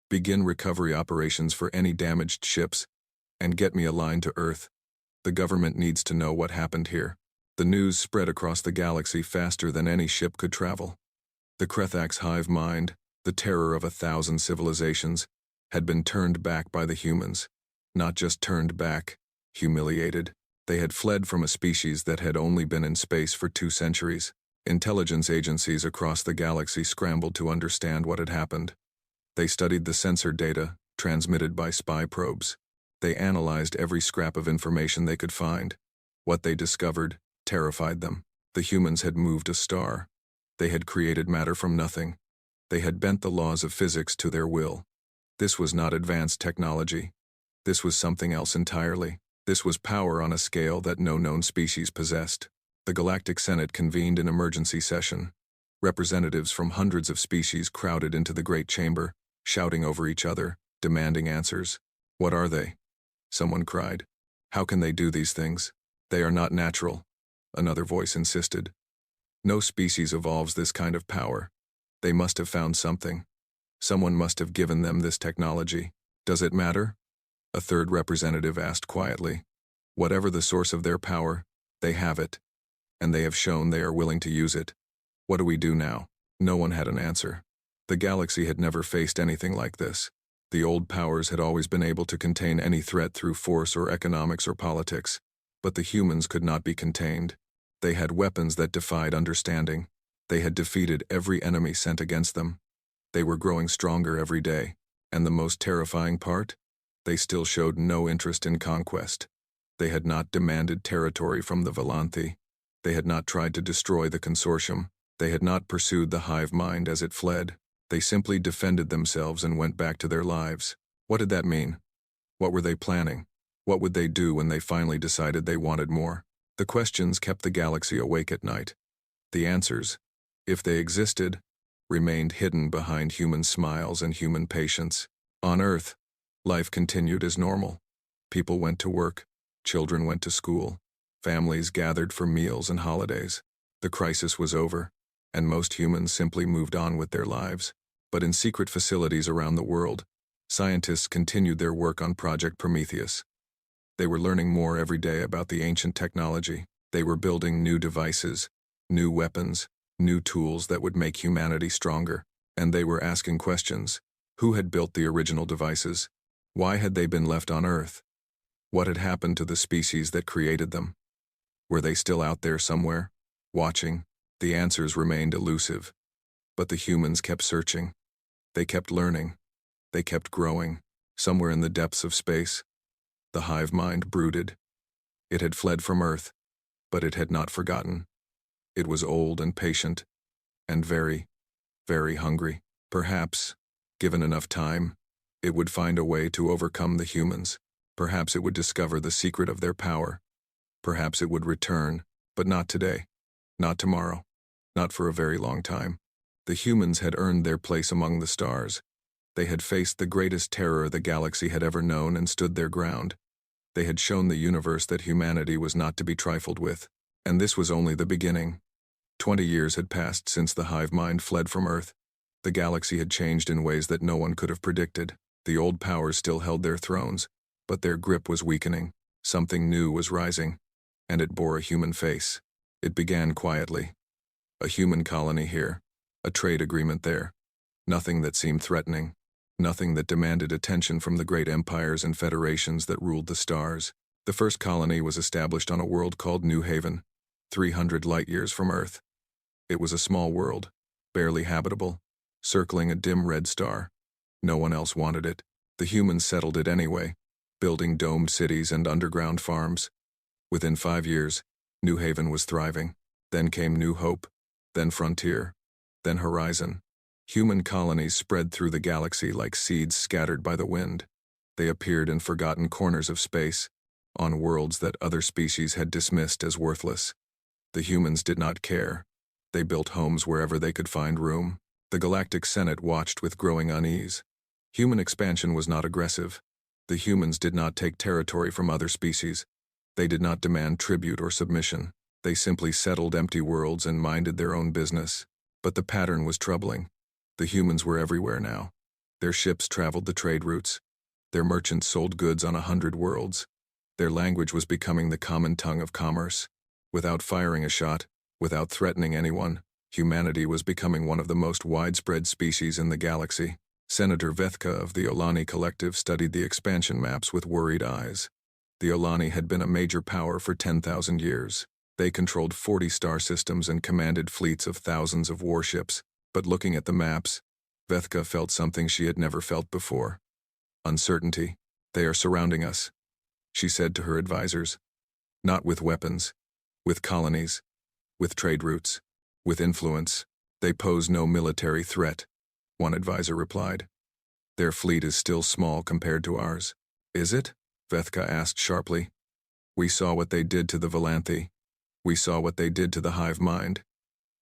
Begin recovery operations for any damaged ships, and get me a line to Earth. The government needs to know what happened here. The news spread across the galaxy faster than any ship could travel. The Krethak's hive mind, the terror of 1,000 civilizations, had been turned back by the humans. Not just turned back, humiliated. They had fled from a species that had only been in space for 2 centuries. Intelligence agencies across the galaxy scrambled to understand what had happened. They studied the sensor data transmitted by spy probes. They analyzed every scrap of information they could find. What they discovered terrified them. The humans had moved a star. They had created matter from nothing. They had bent the laws of physics to their will. This was not advanced technology. This was something else entirely. This was power on a scale that no known species possessed. The Galactic Senate convened an emergency session. Representatives from hundreds of species crowded into the Great Chamber, shouting over each other, demanding answers. What are they? Someone cried. How can they do these things? They are not natural, another voice insisted. No species evolves this kind of power. They must have found something. Someone must have given them this technology. Does it matter? A third representative asked quietly. Whatever the source of their power, they have it. And they have shown they are willing to use it. What do we do now? No one had an answer. The galaxy had never faced anything like this. The old powers had always been able to contain any threat through force or economics or politics. But the humans could not be contained. They had weapons that defied understanding. They had defeated every enemy sent against them. They were growing stronger every day. And the most terrifying part? They still showed no interest in conquest. They had not demanded territory from the Volanthi. They had not tried to destroy the consortium. They had not pursued the hive mind as it fled. They simply defended themselves and went back to their lives. What did that mean? What were they planning? What would they do when they finally decided they wanted more? The questions kept the galaxy awake at night. The answers, if they existed, remained hidden behind human smiles and human patience. On Earth, life continued as normal. People went to work. Children went to school. Families gathered for meals and holidays. The crisis was over, and most humans simply moved on with their lives. But in secret facilities around the world, scientists continued their work on Project Prometheus. They were learning more every day about the ancient technology. They were building new devices, new weapons, new tools that would make humanity stronger. And they were asking questions. Who had built the original devices? Why had they been left on Earth? What had happened to the species that created them? Were they still out there somewhere, watching? The answers remained elusive. But the humans kept searching. They kept learning. They kept growing, somewhere in the depths of space. The hive mind brooded. It had fled from Earth, but it had not forgotten. It was old and patient, and very, very hungry. Perhaps, given enough time, it would find a way to overcome the humans. Perhaps it would discover the secret of their power. Perhaps it would return, but not today, not tomorrow, not for a very long time. The humans had earned their place among the stars. They had faced the greatest terror the galaxy had ever known and stood their ground. They had shown the universe that humanity was not to be trifled with. And this was only the beginning. 20 years had passed since the hive mind fled from Earth. The galaxy had changed in ways that no one could have predicted. The old powers still held their thrones, but their grip was weakening. Something new was rising, and it bore a human face. It began quietly. A human colony here, a trade agreement there. Nothing that seemed threatening. Nothing that demanded attention from the great empires and federations that ruled the stars. The first colony was established on a world called New Haven, 300 light-years from Earth. It was a small world, barely habitable, circling a dim red star. No one else wanted it. The humans settled it anyway, building domed cities and underground farms. Within 5 years, New Haven was thriving. Then came New Hope, then Frontier, then Horizon. Human colonies spread through the galaxy like seeds scattered by the wind. They appeared in forgotten corners of space, on worlds that other species had dismissed as worthless. The humans did not care. They built homes wherever they could find room. The Galactic Senate watched with growing unease. Human expansion was not aggressive. The humans did not take territory from other species. They did not demand tribute or submission. They simply settled empty worlds and minded their own business. But the pattern was troubling. The humans were everywhere now. Their ships traveled the trade routes. Their merchants sold goods on 100 worlds. Their language was becoming the common tongue of commerce. Without firing a shot, without threatening anyone, humanity was becoming one of the most widespread species in the galaxy. Senator Vethka of the Olani Collective studied the expansion maps with worried eyes. The Olani had been a major power for 10,000 years. They controlled 40 star systems and commanded fleets of thousands of warships. But looking at the maps, Vethka felt something she had never felt before. Uncertainty. They are surrounding us, she said to her advisors. Not with weapons, with colonies, with trade routes, with influence. They pose no military threat, one advisor replied. Their fleet is still small compared to ours. Is it? Vethka asked sharply. We saw what they did to the Volanthi. We saw what they did to the hive mind.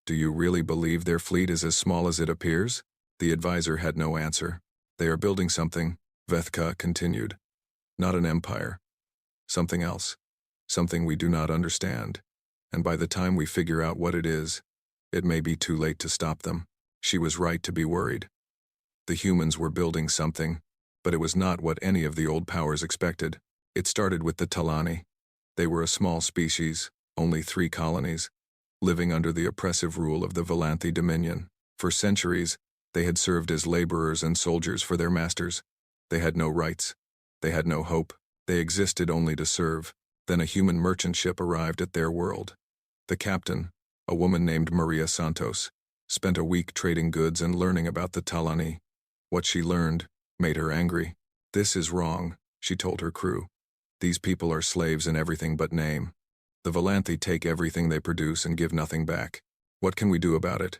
Do you really believe their fleet is as small as it appears? The advisor had no answer. They are building something, Vethka continued. Not an empire. Something else. Something we do not understand. And by the time we figure out what it is, it may be too late to stop them. She was right to be worried. The humans were building something, but it was not what any of the old powers expected. It started with the Talani. They were a small species, only 3 colonies, living under the oppressive rule of the Volanthi Dominion. For centuries, they had served as laborers and soldiers for their masters. They had no rights. They had no hope. They existed only to serve. Then a human merchant ship arrived at their world. The captain, a woman named Maria Santos, spent a week trading goods and learning about the Talani. What she learned made her angry. This is wrong, she told her crew. These people are slaves in everything but name. The Volanthi take everything they produce and give nothing back. What can we do about it?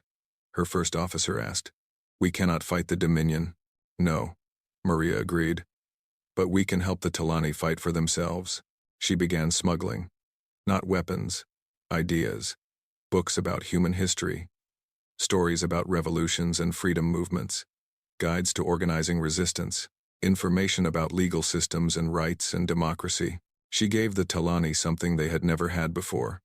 Her first officer asked. We cannot fight the Dominion. No, Maria agreed. But we can help the Talani fight for themselves. She began smuggling. Not weapons, ideas. Books about human history. Stories about revolutions and freedom movements. Guides to organizing resistance. Information about legal systems and rights and democracy. She gave the Talani something they had never had before.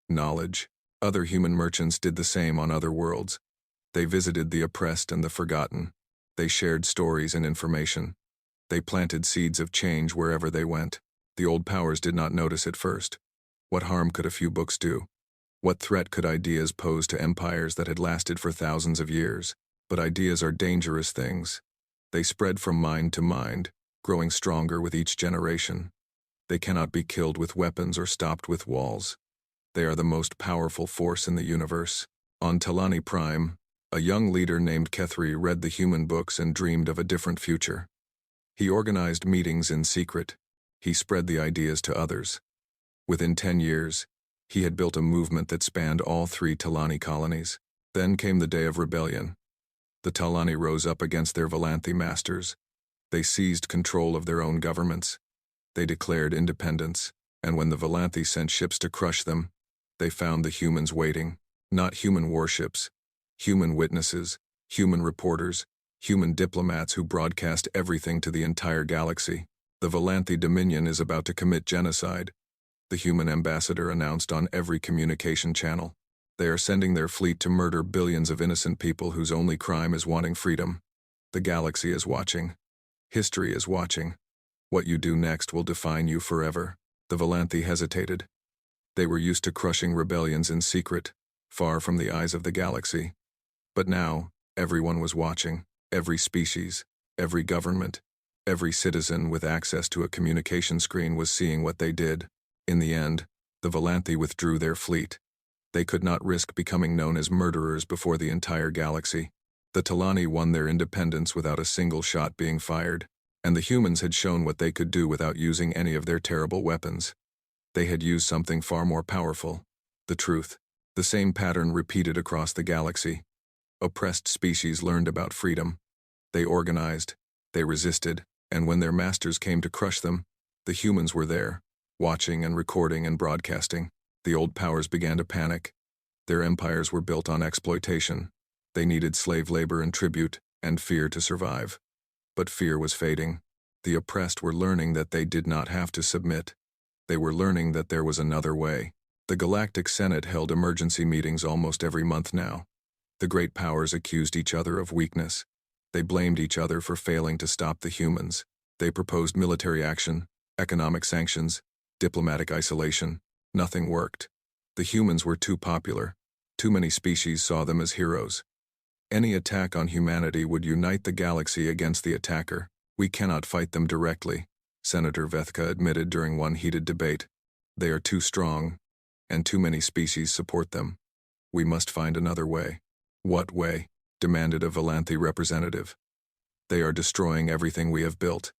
Knowledge. Other human merchants did the same on other worlds. They visited the oppressed and the forgotten. They shared stories and information. They planted seeds of change wherever they went. The old powers did not notice at first. What harm could a few books do? What threat could ideas pose to empires that had lasted for thousands of years? But ideas are dangerous things. They spread from mind to mind, growing stronger with each generation. They cannot be killed with weapons or stopped with walls. They are the most powerful force in the universe. On Talani Prime, A young leader named Kethri read the human books and dreamed of a different future. He organized meetings in secret. He spread the ideas to others. Within 10 years, he had built a movement that spanned all 3 Talani colonies. Then came the day of rebellion. The Talani rose up against their Volanthi masters. They seized control of their own governments. They declared independence, and when the Volanthi sent ships to crush them, they found the humans waiting. Not human warships, human witnesses, human reporters, human diplomats who broadcast everything to the entire galaxy. The Volanthi Dominion is about to commit genocide, the human ambassador announced on every communication channel. They are sending their fleet to murder billions of innocent people whose only crime is wanting freedom. The galaxy is watching. History is watching. What you do next will define you forever. The Volanthi hesitated. They were used to crushing rebellions in secret, far from the eyes of the galaxy. But now, everyone was watching. Every species, every government, every citizen with access to a communication screen was seeing what they did. In the end, the Volanthi withdrew their fleet. They could not risk becoming known as murderers before the entire galaxy. The Talani won their independence without a single shot being fired, and the humans had shown what they could do without using any of their terrible weapons. They had used something far more powerful: the truth. The same pattern repeated across the galaxy. Oppressed species learned about freedom. They organized, they resisted, and when their masters came to crush them, the humans were there, watching and recording and broadcasting. The old powers began to panic. Their empires were built on exploitation. They needed slave labor and tribute, and fear to survive. But fear was fading. The oppressed were learning that they did not have to submit. They were learning that there was another way. The Galactic Senate held emergency meetings almost every month now. The great powers accused each other of weakness. They blamed each other for failing to stop the humans. They proposed military action, economic sanctions, diplomatic isolation. Nothing worked. The humans were too popular. Too many species saw them as heroes. Any attack on humanity would unite the galaxy against the attacker. We cannot fight them directly, Senator Vethka admitted during one heated debate. They are too strong, and too many species support them. We must find another way. What way? Demanded a Volanthi representative. They are destroying everything we have built.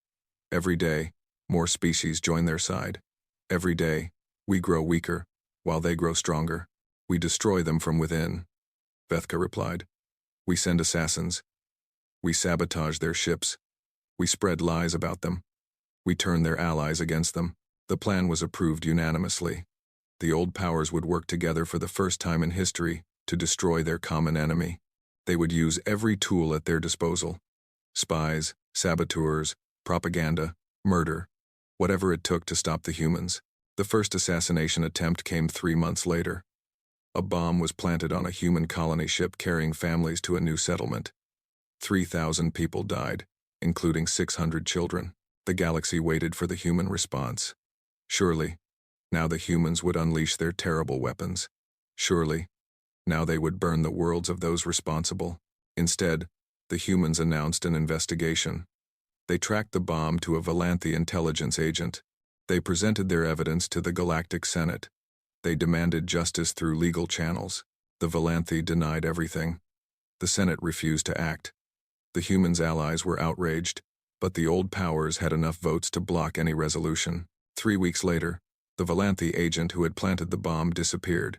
Every day, more species join their side. Every day, we grow weaker, while they grow stronger. We destroy them from within. Vethka replied. We send assassins. We sabotage their ships. We spread lies about them. We turn their allies against them. The plan was approved unanimously. The old powers would work together for the first time in history to destroy their common enemy. They would use every tool at their disposal. Spies, saboteurs, propaganda, murder, whatever it took to stop the humans. The first assassination attempt came 3 months later. A bomb was planted on a human colony ship carrying families to a new settlement. 3,000 people died, including 600 children. The galaxy waited for the human response. Surely, now the humans would unleash their terrible weapons. Surely, now they would burn the worlds of those responsible. Instead, the humans announced an investigation. They tracked the bomb to a Volanthi intelligence agent. They presented their evidence to the Galactic Senate. They demanded justice through legal channels. The Volanthi denied everything. The Senate refused to act. The humans' allies were outraged, but the old powers had enough votes to block any resolution. 3 weeks later, the Volanthi agent who had planted the bomb disappeared.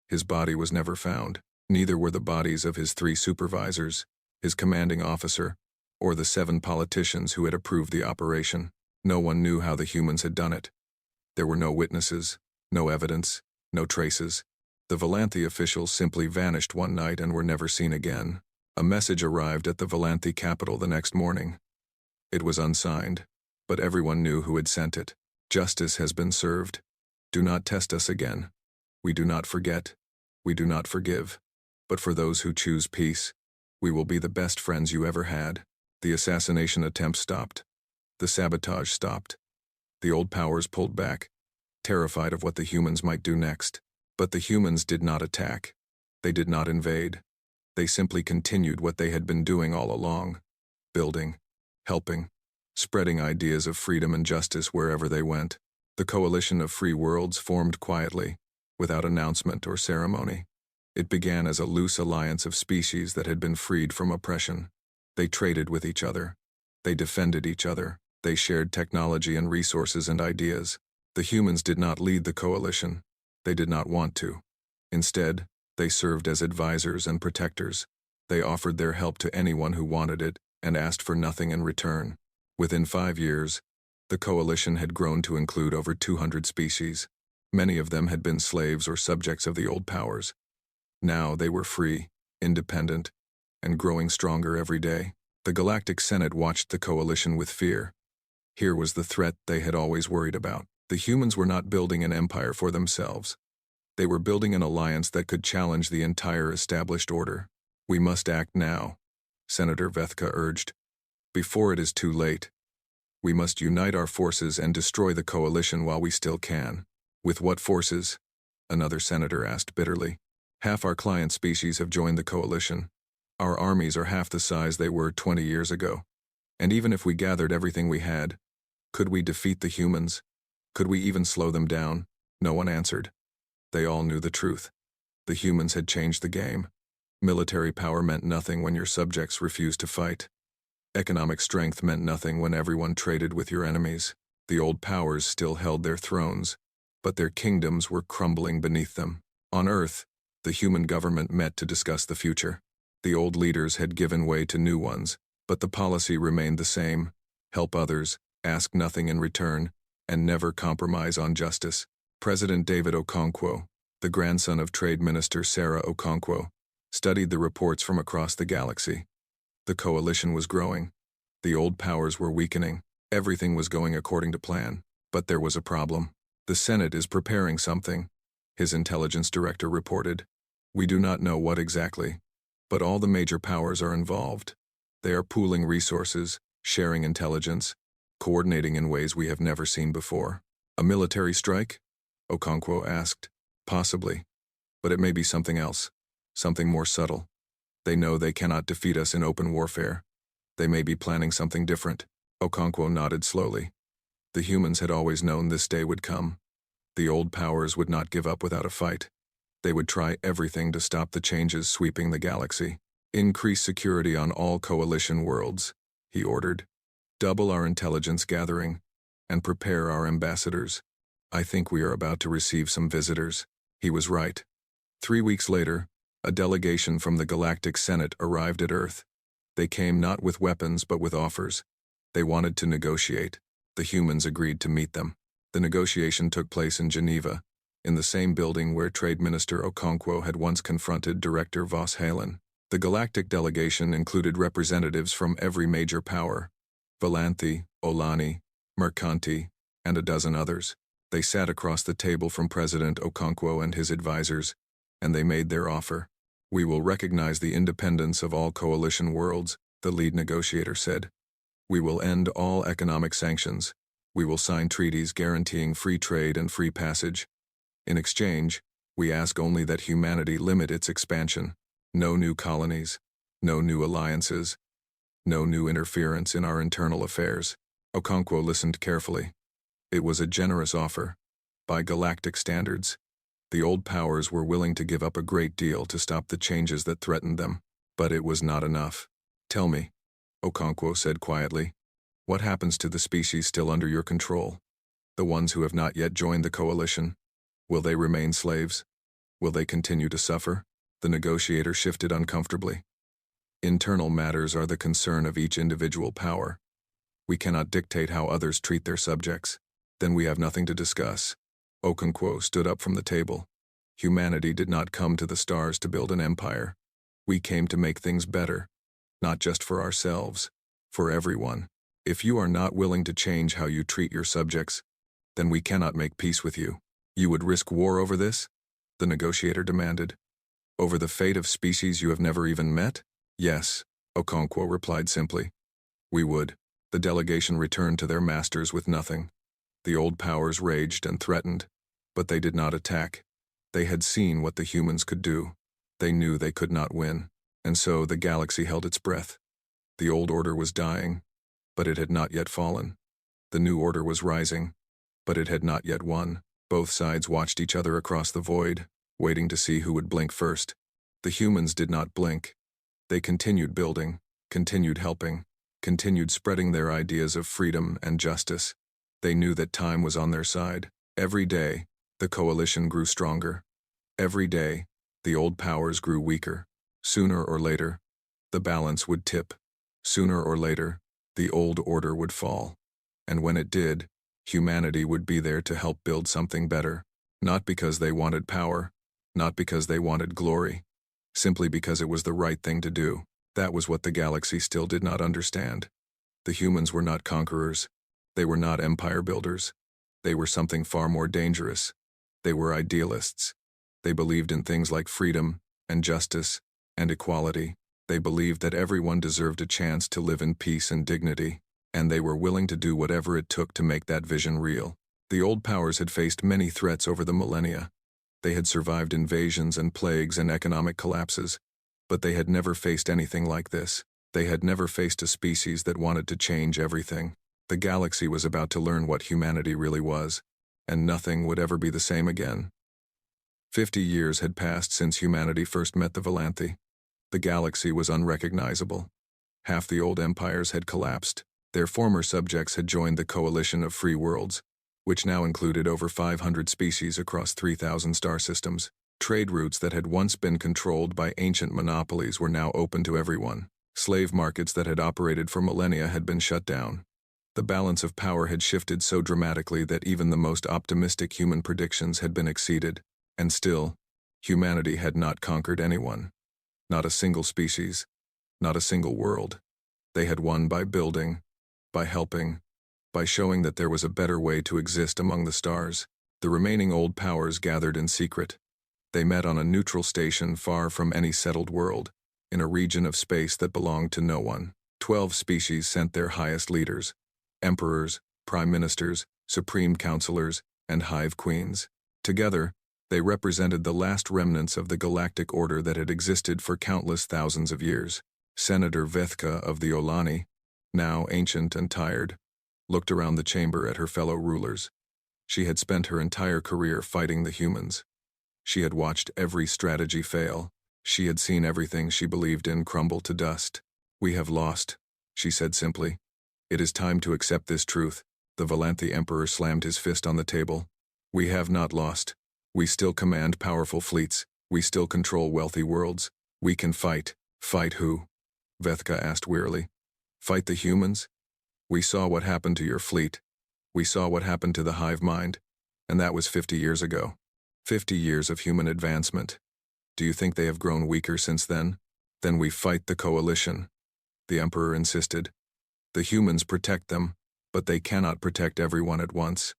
His body was never found. Neither were the bodies of his 3 supervisors, his commanding officer, or the 7 politicians who had approved the operation. No one knew how the humans had done it. There were no witnesses, no evidence, no traces. The Volanthi officials simply vanished one night and were never seen again. A message arrived at the Volanthi capital the next morning. It was unsigned, but everyone knew who had sent it. Justice has been served. Do not test us again. We do not forget. We do not forgive. But for those who choose peace, we will be the best friends you ever had. The assassination attempt stopped. The sabotage stopped. The old powers pulled back, terrified of what the humans might do next. But the humans did not attack. They did not invade. They simply continued what they had been doing all along, building, helping, spreading ideas of freedom and justice wherever they went. The coalition of free worlds formed quietly, without announcement or ceremony. It began as a loose alliance of species that had been freed from oppression. They traded with each other. They defended each other. They shared technology and resources and ideas. The humans did not lead the coalition. They did not want to. Instead, they served as advisors and protectors. They offered their help to anyone who wanted it and asked for nothing in return. Within 5 years, the coalition had grown to include over 200 species. Many of them had been slaves or subjects of the old powers. Now they were free, independent, and growing stronger every day. The Galactic Senate watched the coalition with fear. Here was the threat they had always worried about. The humans were not building an empire for themselves. They were building an alliance that could challenge the entire established order. We must act now, Senator Vethka urged, before it is too late. We must unite our forces and destroy the coalition while we still can. With what forces? Another senator asked bitterly. Half our client species have joined the coalition. Our armies are half the size they were 20 years ago. And even if we gathered everything we had, could we defeat the humans? Could we even slow them down? No one answered. They all knew the truth. The humans had changed the game. Military power meant nothing when your subjects refused to fight. Economic strength meant nothing when everyone traded with your enemies. The old powers still held their thrones, but their kingdoms were crumbling beneath them. On Earth, the human government met to discuss the future. The old leaders had given way to new ones, but the policy remained the same: help others, ask nothing in return, and never compromise on justice. President David Okonkwo, the grandson of Trade Minister Sarah Okonkwo, studied the reports from across the galaxy. The coalition was growing. The old powers were weakening. Everything was going according to plan. But there was a problem. The Senate is preparing something, his intelligence director reported. We do not know what exactly, but all the major powers are involved. They are pooling resources, sharing intelligence, coordinating in ways we have never seen before. A military strike? Okonkwo asked. Possibly. But it may be something else, something more subtle. They know they cannot defeat us in open warfare. They may be planning something different. Okonkwo nodded slowly. The humans had always known this day would come. The old powers would not give up without a fight. They would try everything to stop the changes sweeping the galaxy. Increase security on all coalition worlds, he ordered. Double our intelligence gathering, and prepare our ambassadors. I think we are about to receive some visitors. He was right. 3 weeks later, a delegation from the Galactic Senate arrived at Earth. They came not with weapons but with offers. They wanted to negotiate. The humans agreed to meet them. The negotiation took place in Geneva, in the same building where Trade Minister Okonkwo had once confronted Director Vos Halen. The galactic delegation included representatives from every major power: Valanthi, Olani, Mercanti, and a dozen others. They sat across the table from President Okonkwo and his advisors, and they made their offer. We will recognize the independence of all coalition worlds, the lead negotiator said. We will end all economic sanctions. We will sign treaties guaranteeing free trade and free passage. In exchange, we ask only that humanity limit its expansion. No new colonies, no new alliances, no new interference in our internal affairs. Okonkwo listened carefully. It was a generous offer. By galactic standards, the old powers were willing to give up a great deal to stop the changes that threatened them. But it was not enough. Tell me, Okonkwo said quietly, what happens to the species still under your control? The ones who have not yet joined the coalition? Will they remain slaves? Will they continue to suffer? The negotiator shifted uncomfortably. Internal matters are the concern of each individual power. We cannot dictate how others treat their subjects. Then we have nothing to discuss. Okonkwo stood up from the table. Humanity did not come to the stars to build an empire. We came to make things better, not just for ourselves, for everyone. If you are not willing to change how you treat your subjects, then we cannot make peace with you. You would risk war over this? The negotiator demanded. Over the fate of species you have never even met? Yes, Okonkwo replied simply. We would. The delegation returned to their masters with nothing. The old powers raged and threatened, but they did not attack. They had seen what the humans could do. They knew they could not win, and so the galaxy held its breath. The old order was dying, but it had not yet fallen. The new order was rising, but it had not yet won. Both sides watched each other across the void, waiting to see who would blink first. The humans did not blink. They continued building, continued helping, continued spreading their ideas of freedom and justice. They knew that time was on their side. Every day, the coalition grew stronger. Every day, the old powers grew weaker. Sooner or later, the balance would tip. Sooner or later, the old order would fall. And when it did, humanity would be there to help build something better. Not because they wanted power, not because they wanted glory, simply because it was the right thing to do. That was what the galaxy still did not understand. The humans were not conquerors. They were not empire builders. They were something far more dangerous. They were idealists. They believed in things like freedom and justice and equality. They believed that everyone deserved a chance to live in peace and dignity, and they were willing to do whatever it took to make that vision real. The old powers had faced many threats over the millennia. They had survived invasions and plagues and economic collapses, but they had never faced anything like this. They had never faced a species that wanted to change everything. The galaxy was about to learn what humanity really was, and nothing would ever be the same again. 50 years had passed since humanity first met the Volanthi. The galaxy was unrecognizable. Half the old empires had collapsed. Their former subjects had joined the coalition of free worlds, which now included over 500 species across 3,000 star systems. Trade routes that had once been controlled by ancient monopolies were now open to everyone. Slave markets that had operated for millennia had been shut down. The balance of power had shifted so dramatically that even the most optimistic human predictions had been exceeded. And still, humanity had not conquered anyone. Not a single species, not a single world. They had won by building, by helping, by showing that there was a better way to exist among the stars. The remaining old powers gathered in secret. They met on a neutral station far from any settled world, in a region of space that belonged to no one. 12 species sent their highest leaders, emperors, prime ministers, supreme counselors, and hive queens. Together, they represented the last remnants of the galactic order that had existed for countless thousands of years. Senator Vethka of the Olani, now ancient and tired, looked around the chamber at her fellow rulers. She had spent her entire career fighting the humans. She had watched every strategy fail. She had seen everything she believed in crumble to dust. "We have lost," she said simply. "It is time to accept this truth." The Volanthi Emperor slammed his fist on the table. "We have not lost. We still command powerful fleets. We still control wealthy worlds. We can fight." "Fight who?" Vethka asked wearily. "Fight the humans? We saw what happened to your fleet. We saw what happened to the hive mind, and that was 50 years ago. 50 years of human advancement. Do you think they have grown weaker since then? Then we fight the coalition," the Emperor insisted. "The humans protect them, but they cannot protect everyone at once.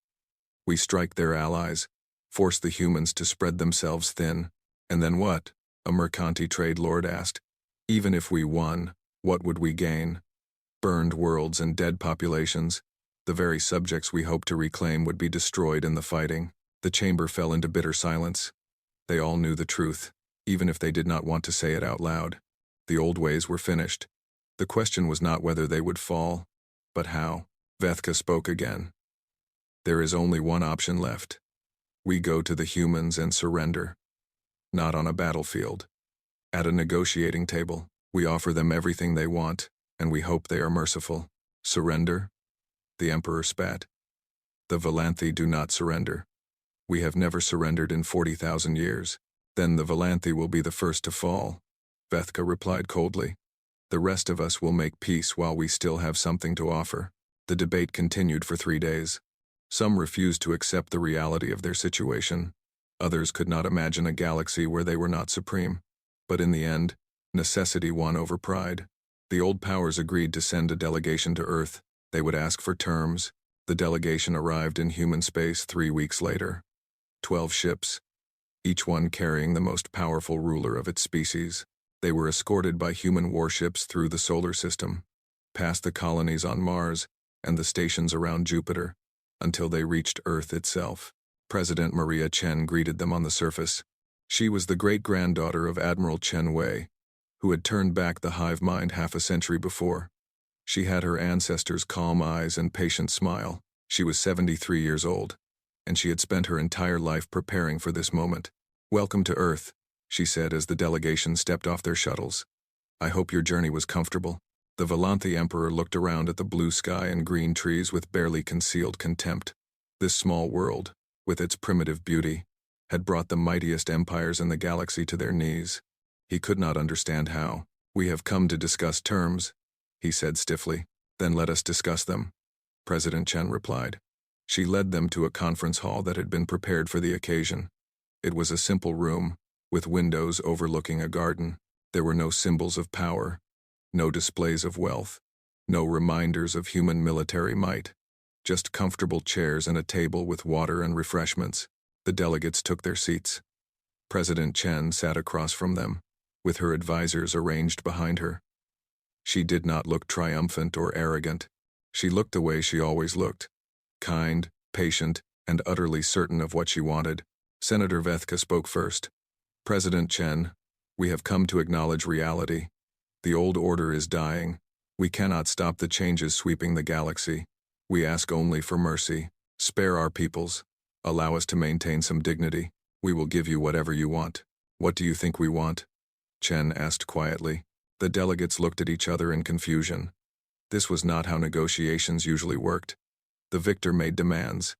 We strike their allies, force the humans to spread themselves thin. And then what?" a Mercanti trade lord asked. "Even if we won, what would we gain? Burned worlds and dead populations. The very subjects we hope to reclaim would be destroyed in the fighting." The chamber fell into bitter silence. They all knew the truth, even if they did not want to say it out loud. The old ways were finished. The question was not whether they would fall, but how. Vethka spoke again. "There is only one option left. We go to the humans and surrender. Not on a battlefield. At a negotiating table, we offer them everything they want, and we hope they are merciful." "Surrender?" the Emperor spat. "The Volanthi do not surrender. We have never surrendered in 40,000 years. Then the Volanthi will be the first to fall," Vethka replied coldly. "The rest of us will make peace while we still have something to offer." The debate continued for 3 days. Some refused to accept the reality of their situation. Others could not imagine a galaxy where they were not supreme. But in the end, necessity won over pride. The old powers agreed to send a delegation to Earth. They would ask for terms. The delegation arrived in human space 3 weeks later. 12 ships, each one carrying the most powerful ruler of its species. They were escorted by human warships through the solar system, past the colonies on Mars and the stations around Jupiter, until they reached Earth itself. President Maria Chen greeted them on the surface. She was the great-granddaughter of Admiral Chen Wei, who had turned back the hive mind half a century before. She had her ancestors' calm eyes and patient smile. She was 73 years old, and she had spent her entire life preparing for this moment. "Welcome to Earth," she said as the delegation stepped off their shuttles. I hope your journey was comfortable. The Volanthi Emperor looked around at the blue sky and green trees with barely concealed contempt. This small world, with its primitive beauty, had brought the mightiest empires in the galaxy to their knees. He could not understand how. We have come to discuss terms, he said stiffly. Then let us discuss them, President Chen replied. She led them to a conference hall that had been prepared for the occasion. It was a simple room, with windows overlooking a garden. There were no symbols of power, no displays of wealth, no reminders of human military might. Just comfortable chairs and a table with water and refreshments. The delegates took their seats. President Chen sat across from them, with her advisors arranged behind her. She did not look triumphant or arrogant. She looked the way she always looked, kind, patient, and utterly certain of what she wanted. Senator Vethka spoke first. President Chen, we have come to acknowledge reality. The old order is dying. We cannot stop the changes sweeping the galaxy. We ask only for mercy. Spare our peoples. Allow us to maintain some dignity. We will give you whatever you want. What do you think we want? Chen asked quietly. The delegates looked at each other in confusion. This was not how negotiations usually worked. The victor made demands.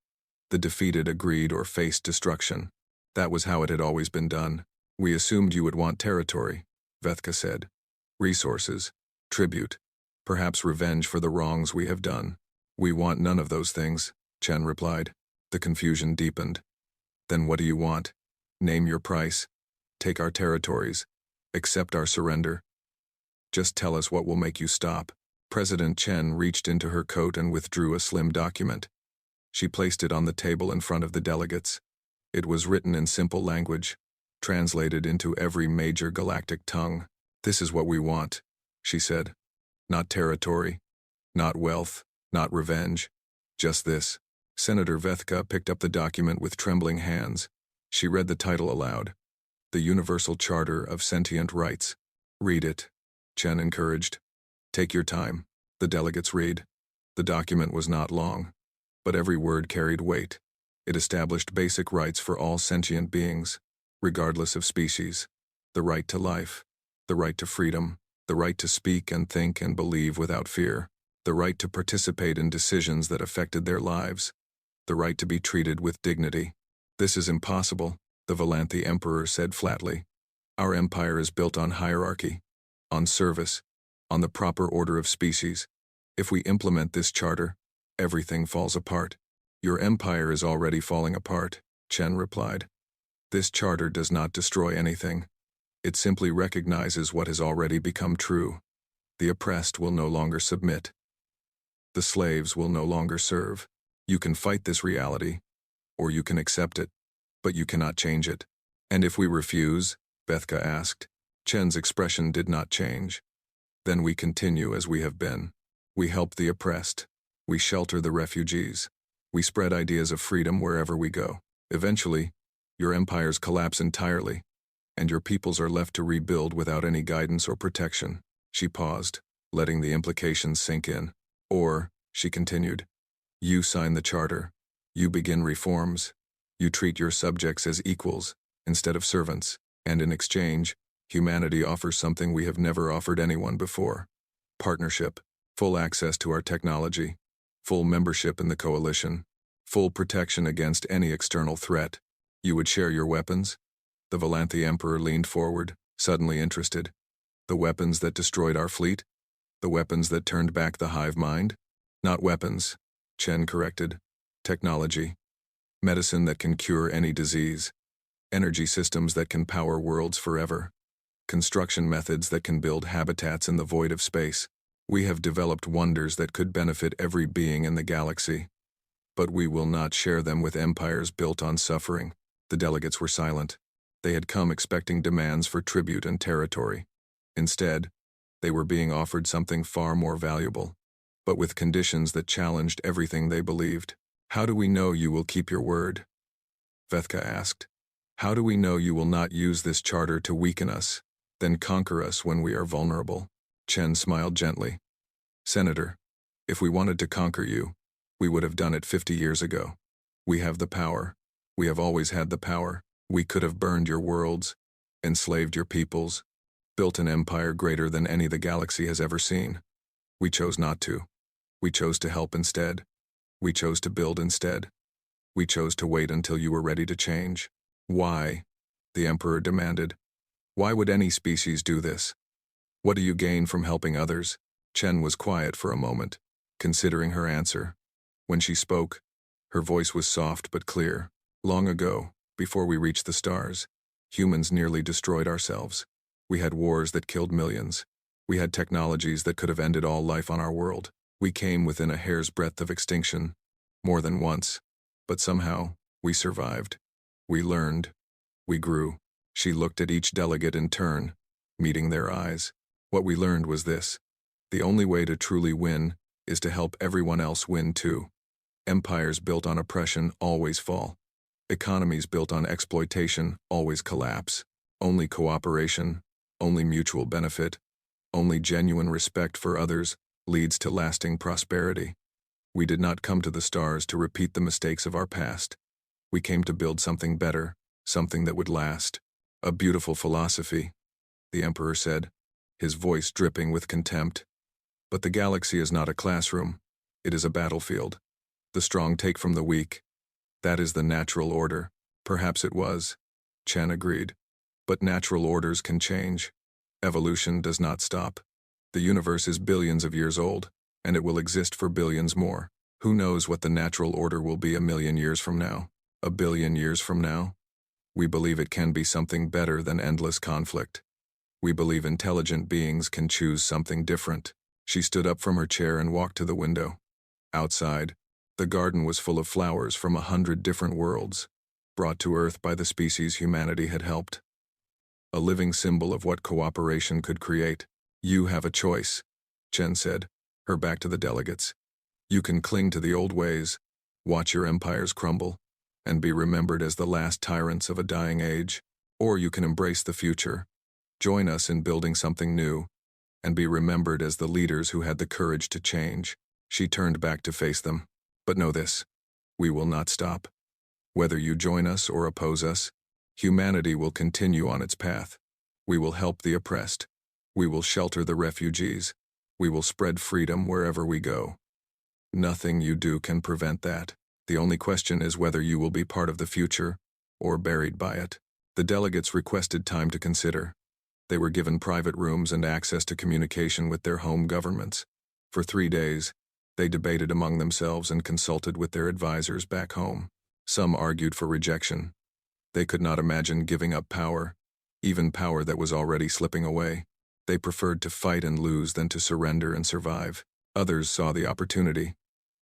The defeated agreed or faced destruction. That was how it had always been done. We assumed you would want territory, Vethka said. Resources, tribute, perhaps revenge for the wrongs we have done. We want none of those things, Chen replied. The confusion deepened. Then what do you want? Name your price. Take our territories. Accept our surrender. Just tell us what will make you stop. President Chen reached into her coat and withdrew a slim document. She placed it on the table in front of the delegates. It was written in simple language, translated into every major galactic tongue. This is what we want, she said. Not territory, not wealth, not revenge. Just this. Senator Vethka picked up the document with trembling hands. She read the title aloud. The Universal Charter of Sentient Rights. Read it, Chen encouraged. Take your time. The delegates read. The document was not long, but every word carried weight. It established basic rights for all sentient beings, regardless of species. The right to life, the right to freedom, the right to speak and think and believe without fear, the right to participate in decisions that affected their lives, the right to be treated with dignity. This is impossible, the Volanthi Emperor said flatly. Our empire is built on hierarchy, on service, on the proper order of species. If we implement this charter, everything falls apart. Your empire is already falling apart, Chen replied. This charter does not destroy anything. It simply recognizes what has already become true. The oppressed will no longer submit. The slaves will no longer serve. You can fight this reality, or you can accept it, but you cannot change it. And if we refuse? Vethka asked. Chen's expression did not change. Then we continue as we have been. We help the oppressed. We shelter the refugees. We spread ideas of freedom wherever we go. Eventually, your empires collapse entirely, and your peoples are left to rebuild without any guidance or protection. She paused, letting the implications sink in. Or, she continued, you sign the charter. You begin reforms. You treat your subjects as equals, instead of servants, and in exchange, humanity offers something we have never offered anyone before. Partnership, full access to our technology, full membership in the coalition, full protection against any external threat. You would share your weapons? The Volanthi Emperor leaned forward, suddenly interested. The weapons that destroyed our fleet? The weapons that turned back the hive mind? Not weapons, Chen corrected. Technology. Medicine that can cure any disease. Energy systems that can power worlds forever. Construction methods that can build habitats in the void of space. We have developed wonders that could benefit every being in the galaxy. But we will not share them with empires built on suffering. The delegates were silent. They had come expecting demands for tribute and territory. Instead, they were being offered something far more valuable, but with conditions that challenged everything they believed. How do we know you will keep your word? Vethka asked. How do we know you will not use this charter to weaken us, then conquer us when we are vulnerable? Chen smiled gently. Senator, if we wanted to conquer you, we would have done it 50 years ago. We have the power. We have always had the power. We could have burned your worlds, enslaved your peoples, built an empire greater than any the galaxy has ever seen. We chose not to. We chose to help instead. We chose to build instead. We chose to wait until you were ready to change. Why? The Emperor demanded. Why would any species do this? What do you gain from helping others? Chen was quiet for a moment, considering her answer. When she spoke, her voice was soft but clear. Long ago, before we reached the stars, humans nearly destroyed ourselves. We had wars that killed millions. We had technologies that could have ended all life on our world. We came within a hair's breadth of extinction, more than once. But somehow, we survived. We learned. We grew. She looked at each delegate in turn, meeting their eyes. What we learned was this: the only way to truly win is to help everyone else win too. Empires built on oppression always fall. Economies built on exploitation always collapse. Only cooperation, only mutual benefit, only genuine respect for others leads to lasting prosperity. We did not come to the stars to repeat the mistakes of our past. We came to build something better, something that would last. A beautiful philosophy, the Emperor said, his voice dripping with contempt. But the galaxy is not a classroom. It is a battlefield. The strong take from the weak. That is the natural order. Perhaps it was. Chen agreed. But natural orders can change. Evolution does not stop. The universe is billions of years old, and it will exist for billions more. Who knows what the natural order will be a million years from now? A billion years from now? We believe it can be something better than endless conflict. We believe intelligent beings can choose something different. She stood up from her chair and walked to the window. Outside, the garden was full of flowers from 100 different worlds, brought to Earth by the species humanity had helped. A living symbol of what cooperation could create. You have a choice, Chen said, her back to the delegates. You can cling to the old ways, watch your empires crumble, and be remembered as the last tyrants of a dying age, or you can embrace the future, join us in building something new, and be remembered as the leaders who had the courage to change. She turned back to face them. But know this: we will not stop. Whether you join us or oppose us, humanity will continue on its path. We will help the oppressed. We will shelter the refugees. We will spread freedom wherever we go. Nothing you do can prevent that. The only question is whether you will be part of the future or buried by it. The delegates requested time to consider. They were given private rooms and access to communication with their home governments. For 3 days, they debated among themselves and consulted with their advisors back home. Some argued for rejection. They could not imagine giving up power, even power that was already slipping away. They preferred to fight and lose than to surrender and survive. Others saw the opportunity.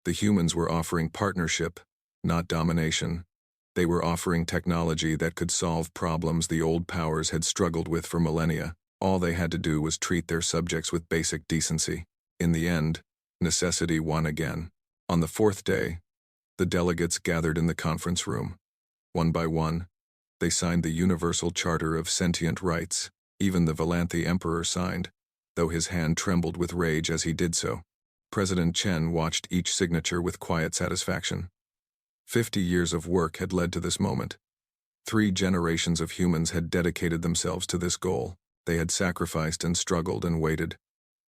The humans were offering partnership, not domination. They were offering technology that could solve problems the old powers had struggled with for millennia. All they had to do was treat their subjects with basic decency. In the end, necessity won again. On the 4th day, the delegates gathered in the conference room. One by one, they signed the Universal Charter of Sentient Rights. Even the Valanthi Emperor signed, though his hand trembled with rage as he did so. President Chen watched each signature with quiet satisfaction. 50 years of work had led to this moment. 3 generations of humans had dedicated themselves to this goal. They had sacrificed and struggled and waited,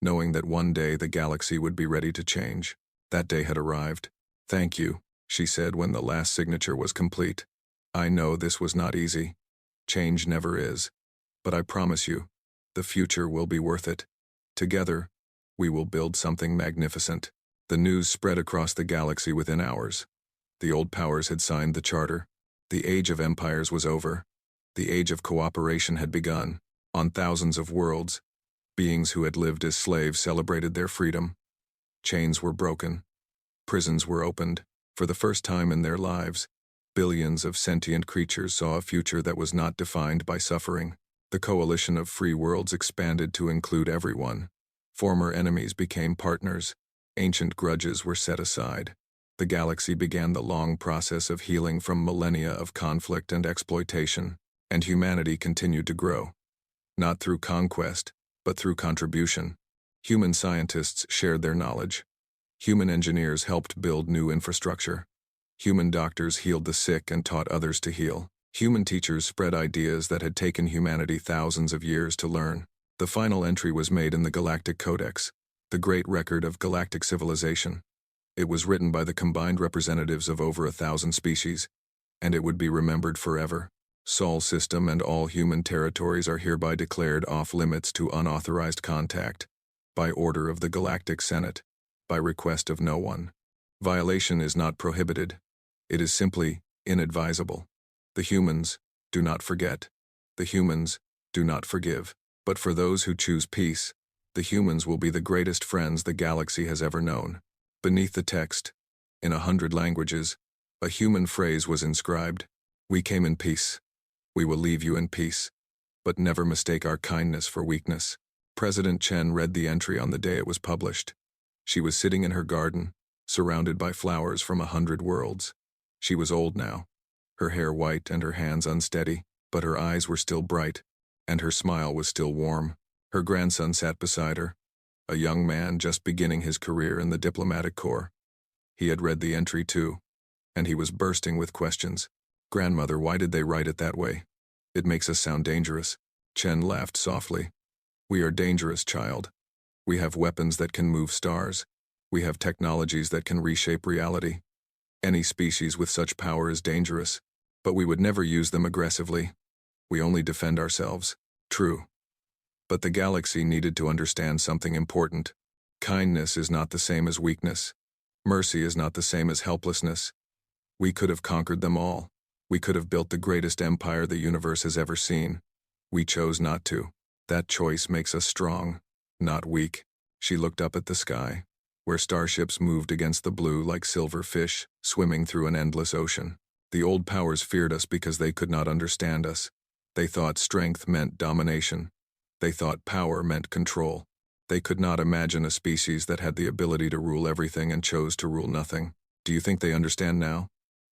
knowing that one day the galaxy would be ready to change. That day had arrived. Thank you, she said when the last signature was complete. I know this was not easy. Change never is. But I promise you, the future will be worth it. Together, we will build something magnificent. The news spread across the galaxy within hours. The old powers had signed the charter. The age of empires was over. The age of cooperation had begun. On thousands of worlds, beings who had lived as slaves celebrated their freedom. Chains were broken. Prisons were opened. For the first time in their lives, billions of sentient creatures saw a future that was not defined by suffering. The coalition of free worlds expanded to include everyone. Former enemies became partners. Ancient grudges were set aside. The galaxy began the long process of healing from millennia of conflict and exploitation, and humanity continued to grow. Not through conquest, but through contribution. Human scientists shared their knowledge. Human engineers helped build new infrastructure. Human doctors healed the sick and taught others to heal. Human teachers spread ideas that had taken humanity thousands of years to learn. The final entry was made in the Galactic Codex, the great record of galactic civilization. It was written by the combined representatives of over 1,000 species, and it would be remembered forever. Sol system and all human territories are hereby declared off-limits to unauthorized contact, by order of the Galactic Senate, by request of no one. Violation is not prohibited. It is simply inadvisable. The humans do not forget. The humans do not forgive. But for those who choose peace, the humans will be the greatest friends the galaxy has ever known. Beneath the text, in 100 languages, a human phrase was inscribed: "We came in peace. We will leave you in peace. But never mistake our kindness for weakness." President Chen read the entry on the day it was published. She was sitting in her garden, surrounded by flowers from 100 worlds. She was old now, her hair white and her hands unsteady, but her eyes were still bright, and her smile was still warm. Her grandson sat beside her, a young man just beginning his career in the diplomatic corps. He had read the entry too, and he was bursting with questions. "Grandmother, why did they write it that way? It makes us sound dangerous." Chen laughed softly. "We are dangerous, child. We have weapons that can move stars. We have technologies that can reshape reality. Any species with such power is dangerous, but we would never use them aggressively. We only defend ourselves." True. But the galaxy needed to understand something important. Kindness is not the same as weakness. Mercy is not the same as helplessness. We could have conquered them all. We could have built the greatest empire the universe has ever seen. We chose not to. That choice makes us strong, not weak. She looked up at the sky, where starships moved against the blue like silver fish, swimming through an endless ocean. The old powers feared us because they could not understand us. They thought strength meant domination. They thought power meant control. They could not imagine a species that had the ability to rule everything and chose to rule nothing. "Do you think they understand now?"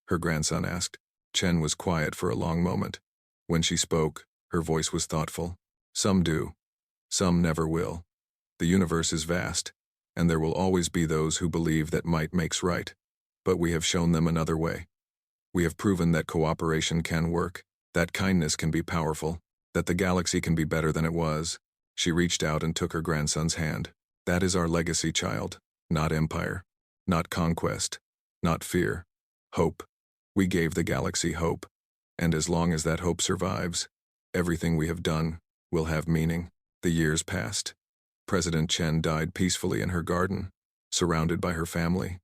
her grandson asked. Chen was quiet for a long moment. When she spoke, her voice was thoughtful. "Some do. Some never will. The universe is vast, and there will always be those who believe that might makes right. But we have shown them another way. We have proven that cooperation can work, that kindness can be powerful, that the galaxy can be better than it was." She reached out and took her grandson's hand. "That is our legacy, child. Not empire. Not conquest. Not fear. Hope. We gave the galaxy hope. And as long as that hope survives, everything we have done will have meaning." The years passed. President Chen died peacefully in her garden, surrounded by her family.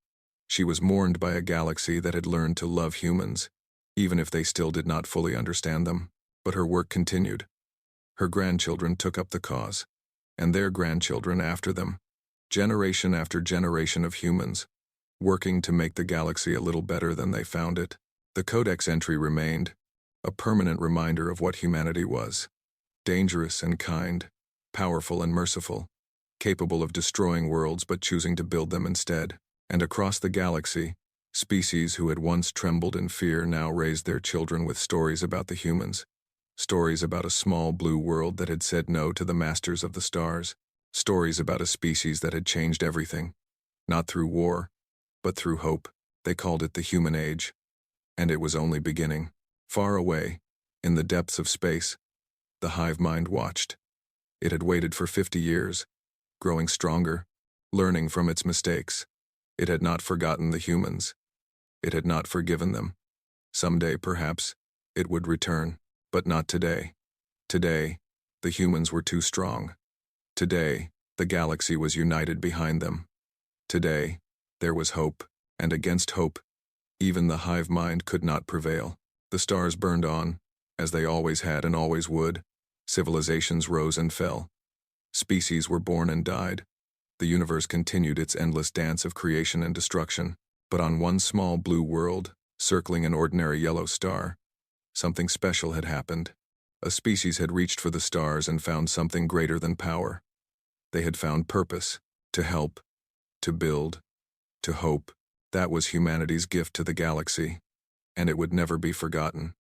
She was mourned by a galaxy that had learned to love humans, even if they still did not fully understand them. But her work continued. Her grandchildren took up the cause, and their grandchildren after them, generation after generation of humans, working to make the galaxy a little better than they found it. The Codex entry remained, a permanent reminder of what humanity was: dangerous and kind, powerful and merciful, capable of destroying worlds but choosing to build them instead. And across the galaxy, species who had once trembled in fear now raised their children with stories about the humans. Stories about a small blue world that had said no to the masters of the stars. Stories about a species that had changed everything. Not through war, but through hope. They called it the human age. And it was only beginning. Far away, in the depths of space, the hive mind watched. It had waited for 50 years, growing stronger, learning from its mistakes. It had not forgotten the humans. It had not forgiven them. Someday, perhaps, it would return, but not today. Today, the humans were too strong. Today, the galaxy was united behind them. Today, there was hope, and against hope, even the hive mind could not prevail. The stars burned on, as they always had and always would. Civilizations rose and fell. Species were born and died. The universe continued its endless dance of creation and destruction. But on one small blue world, circling an ordinary yellow star, something special had happened. A species had reached for the stars and found something greater than power. They had found purpose, to help, to build, to hope. That was humanity's gift to the galaxy, and it would never be forgotten.